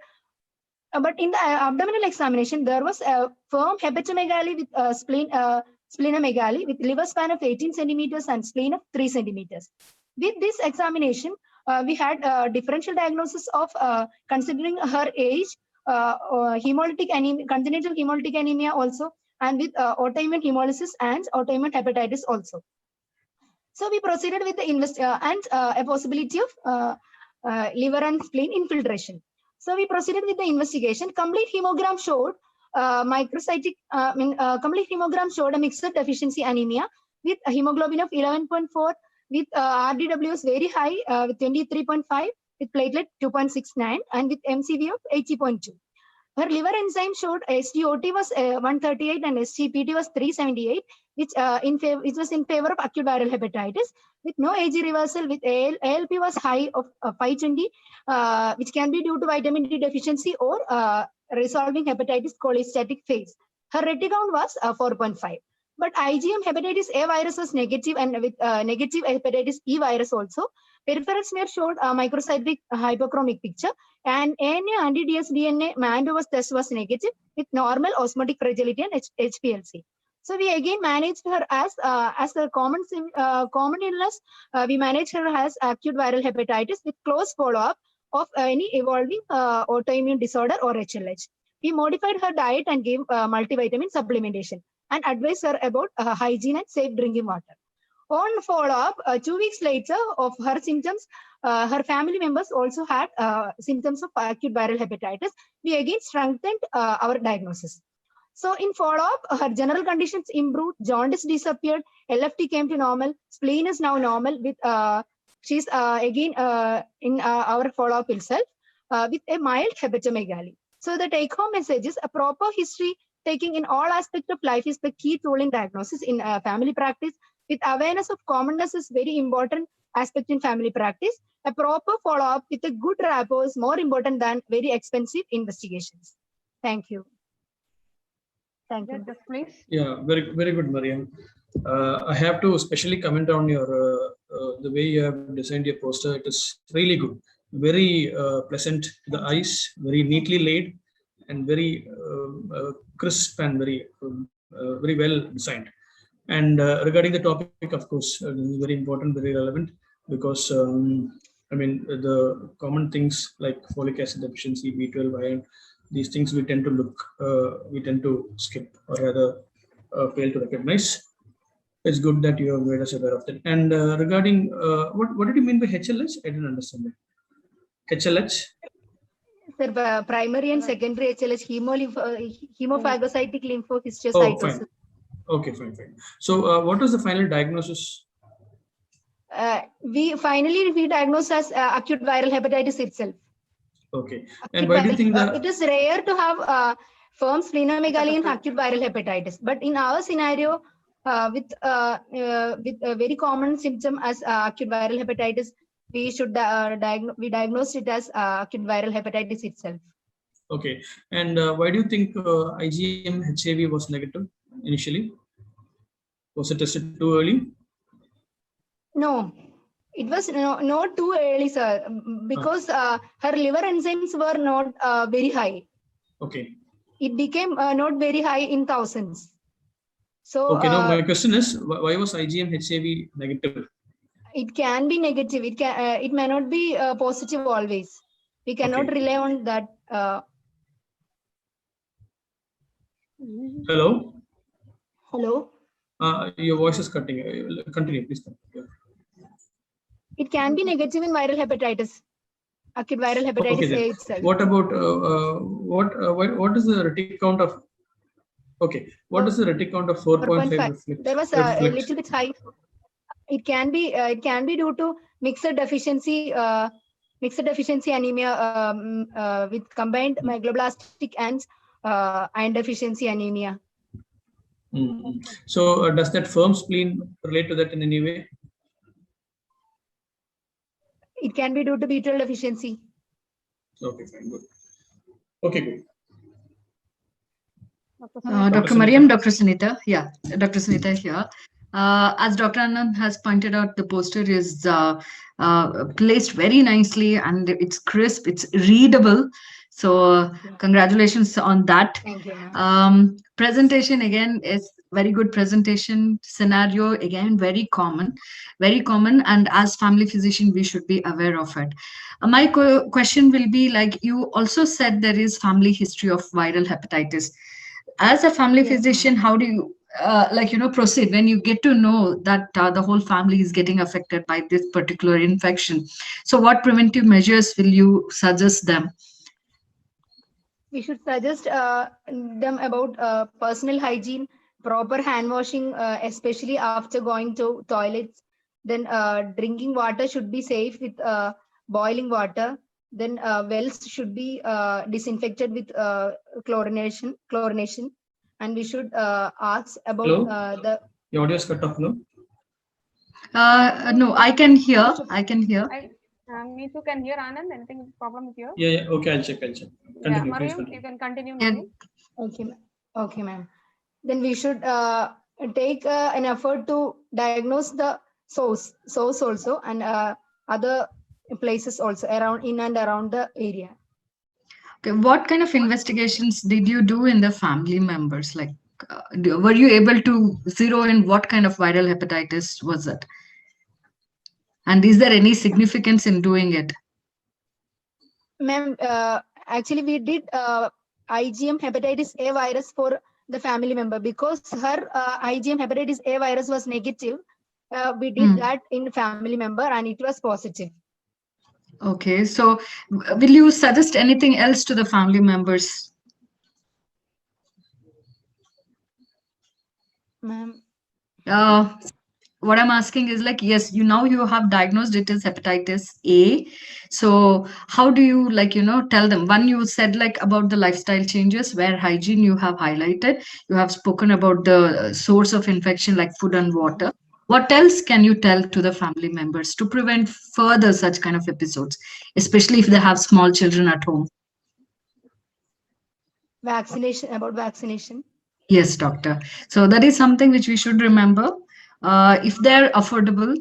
[SPEAKER 15] But in the abdominal examination, there was a firm hepatomegaly with splenomegaly with liver span of 18 centimeters and spleen of 3 centimeters. With this examination, we had differential diagnosis of considering her age, hemolytic anemia, congenital hemolytic anemia also, and with autoimmune hemolysis and autoimmune hepatitis also. So we proceeded with the and a possibility of liver and spleen infiltration. So we proceeded with the investigation. Complete hemogram showed complete hemogram showed a mixed deficiency anemia with a hemoglobin of 11.4, with RDWs very high with 23.5, with platelet 2.69, and with MCV of 80.2. Her liver enzyme showed SGOT was 138 and SGPT was 378, which was in favor of acute viral hepatitis, with no AG reversal, with ALP was high of 520, which can be due to vitamin D deficiency or resolving hepatitis cholestatic phase. Her retic count was 4.5. But IgM hepatitis A virus was negative, and with negative hepatitis E virus also. Peripheral smear showed a microcytic hypochromic picture, and ANA anti-dsDNA Mantoux test was negative with normal osmotic fragility and HPLC. So we again managed her as a common illness. We managed her as acute viral hepatitis with close follow-up of any evolving autoimmune disorder or HLH. We modified her diet and gave multivitamin supplementation and advised her about hygiene and safe drinking water. On follow-up, 2 weeks later of her symptoms, her family members also had symptoms of acute viral hepatitis. We again strengthened our diagnosis. So in follow-up, her general conditions improved, jaundice disappeared, LFT came to normal, spleen is now normal with, she's again in our follow-up itself with a mild hepatomegaly. So the take-home message is a proper history taking in all aspects of life is the key tool in diagnosis in family practice. With awareness of commonness is very important aspect in family practice. A proper follow-up with a good rapport is more important than very expensive investigations. Thank you. Thank you.
[SPEAKER 1] Just please.
[SPEAKER 3] Yeah, very good, Mariam. I have to especially comment on your the way you have designed your poster. It is really good, very pleasant to the eyes, very neatly laid, and very crisp and very well designed. And regarding the topic, of course, this is very important, very relevant, because I mean the common things like folic acid deficiency, B12 iron, these things we tend to skip or rather fail to recognize. It's good that you have made us aware of that. And regarding what did you mean by HLH? I didn't understand that. HLH?
[SPEAKER 15] Sir, primary and secondary HLH, hemophagocytic lymphohistiocytosis.
[SPEAKER 3] Oh, okay, fine. So what was the final diagnosis?
[SPEAKER 15] We diagnosed as acute viral hepatitis itself.
[SPEAKER 3] Okay. And why do you think that
[SPEAKER 15] it is rare to have firm splenomegaly in acute viral hepatitis? But in our scenario, with a very common symptom as acute viral hepatitis, we should diagnosed it as acute viral hepatitis itself.
[SPEAKER 3] Okay. And why do you think IgM HAV was negative initially? Was it tested too early?
[SPEAKER 15] No. It was not too early, sir, because her liver enzymes were not very high.
[SPEAKER 3] Okay.
[SPEAKER 15] It became not very high in thousands. So.
[SPEAKER 3] Okay. Now my question is, why was IgM HAV negative?
[SPEAKER 15] It can be negative. It may not be positive always. We cannot rely on that.
[SPEAKER 3] Hello.
[SPEAKER 15] Hello.
[SPEAKER 3] Your voice is cutting. Continue, please. Yeah.
[SPEAKER 15] It can be negative in viral hepatitis, acute viral hepatitis A itself.
[SPEAKER 3] What about what is the retic count of? Okay, what is the retic count of 4.5?
[SPEAKER 15] There was a little bit high. It can be due to mixed deficiency anemia with combined megaloblastic and iron deficiency anemia.
[SPEAKER 3] Mm-hmm. So does that firm spleen relate to that in any way?
[SPEAKER 15] It can be due to B12 deficiency.
[SPEAKER 3] Okay, fine, good. Okay, good.
[SPEAKER 6] Dr. Mariam, Dr. Sunita, yeah, Dr. Sunita here. As Dr. Anand has pointed out, the poster is placed very nicely and it's crisp, it's readable. So congratulations on that.
[SPEAKER 15] Thank you,
[SPEAKER 6] presentation again is very good presentation. Scenario again very common, and as family physician we should be aware of it. My question will be, like you also said, there is family history of viral hepatitis. As a family physician, how do you proceed when you get to know that the whole family is getting affected by this particular infection? So what preventive measures will you suggest them?
[SPEAKER 15] We should suggest them about personal hygiene, proper hand washing, especially after going to toilets. Then drinking water should be safe with boiling water. Then wells should be disinfected with chlorination. And we should ask about
[SPEAKER 3] Your audio is cut off, no?
[SPEAKER 6] No, I can hear.
[SPEAKER 1] Me too can hear, Anand. Anything problem with you?
[SPEAKER 3] Yeah. Okay, I'll check. Continue,
[SPEAKER 1] yeah, Mariam, you can continue.
[SPEAKER 15] Okay, ma'am. Then we should take an effort to diagnose the source also, and other places also around, in and around the area.
[SPEAKER 6] Okay, what kind of investigations did you do in the family members? Like, were you able to zero in what kind of viral hepatitis was it? And is there any significance in doing it?
[SPEAKER 15] Ma'am, actually we did IgM hepatitis A virus for the family member because her IgM hepatitis A virus was negative. We did that in family member and it was positive.
[SPEAKER 6] Okay, so will you suggest anything else to the family members?
[SPEAKER 15] Ma'am.
[SPEAKER 6] What I'm asking is like, yes, you have diagnosed it as hepatitis A. So how do you tell them? One, you said like about the lifestyle changes where hygiene you have highlighted. You have spoken about the source of infection like food and water. What else can you tell to the family members to prevent further such kind of episodes, especially if they have small children at home?
[SPEAKER 15] About vaccination.
[SPEAKER 6] Yes, doctor. So that is something which we should remember. If they're affordable,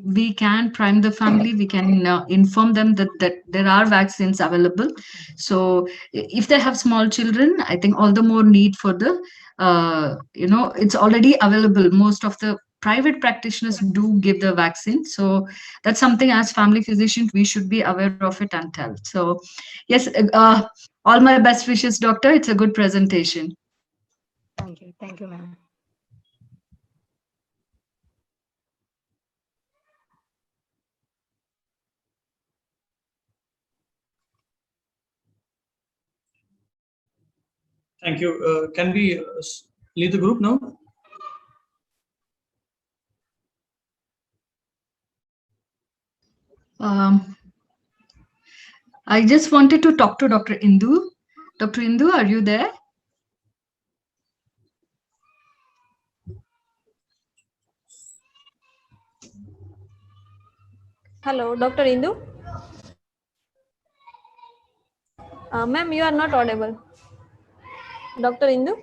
[SPEAKER 6] we can prime the family. We can inform them that there are vaccines available. So if they have small children, I think all the more need for the, it's already available. Most of the private practitioners do give the vaccine. So that's something as family physicians, we should be aware of it and tell. So yes, all my best wishes, doctor. It's a good presentation.
[SPEAKER 15] Thank you. Thank you, ma'am.
[SPEAKER 3] Thank you. Can we leave the group now?
[SPEAKER 6] I just wanted to talk to Dr. Indu. Dr. Indu, are you there?
[SPEAKER 2] Hello, Dr. Indu. Ma'am, you are not audible. Dr. Indu?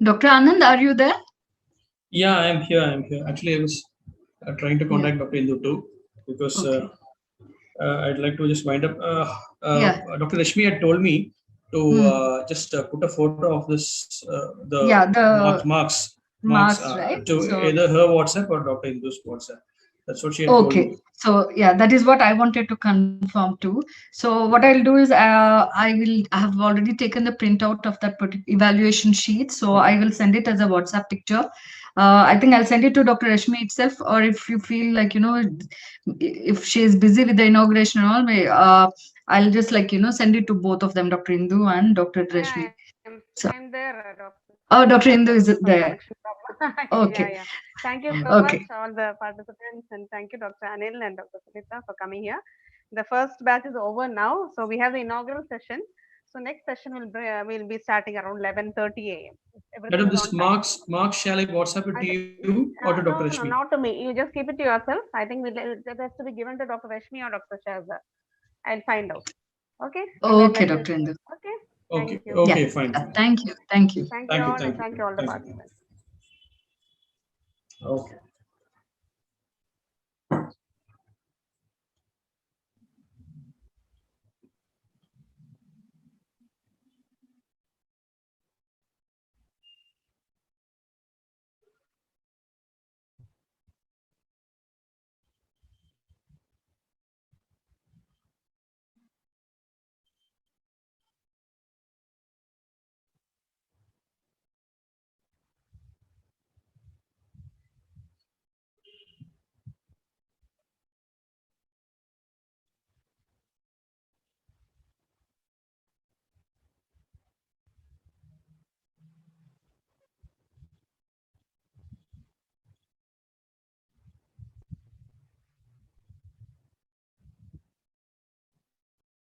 [SPEAKER 6] Dr. Anand, are you there?
[SPEAKER 3] Yeah, I am here. Actually, I was trying to contact Dr. Indu too, because I'd like to just wind up. Dr. Rashmi had told me to just put a photo of this, the marks,
[SPEAKER 6] right?
[SPEAKER 3] to either her WhatsApp or Dr. Indu's WhatsApp. That's what she had told me.
[SPEAKER 6] So yeah, that is what I wanted to confirm too. So what I'll do is I have already taken the printout of that evaluation sheet. So I will send it as a WhatsApp picture. I think I'll send it to Dr. Rashmi itself, or if you feel like, if she is busy with the inauguration and all, I'll just send it to both of them, Dr. Indu and Dr. Rashmi.
[SPEAKER 1] I'm there, Doctor.
[SPEAKER 6] Oh, Dr. Indu is there. Okay.
[SPEAKER 1] Yeah. Thank you so much, all the participants, and thank you, Dr. Anil and Dr. Sunita, for coming here. The first batch is over now, so we have the inaugural session. So next session will be starting around 11:30 a.m.
[SPEAKER 3] Madam, this marks, shall I WhatsApp it to you or to Dr. Rashmi?
[SPEAKER 1] No, not to me. You just keep it to yourself. I think that has to be given to Dr. Rashmi or Dr. Shazza. I'll find out. Okay.
[SPEAKER 6] Okay, Dr. Indu.
[SPEAKER 1] Okay.
[SPEAKER 3] Okay.
[SPEAKER 1] Thank you.
[SPEAKER 3] Okay, fine.
[SPEAKER 6] Thank you. Thank you.
[SPEAKER 1] Thank you all, and thank you all the participants.
[SPEAKER 3] Okay.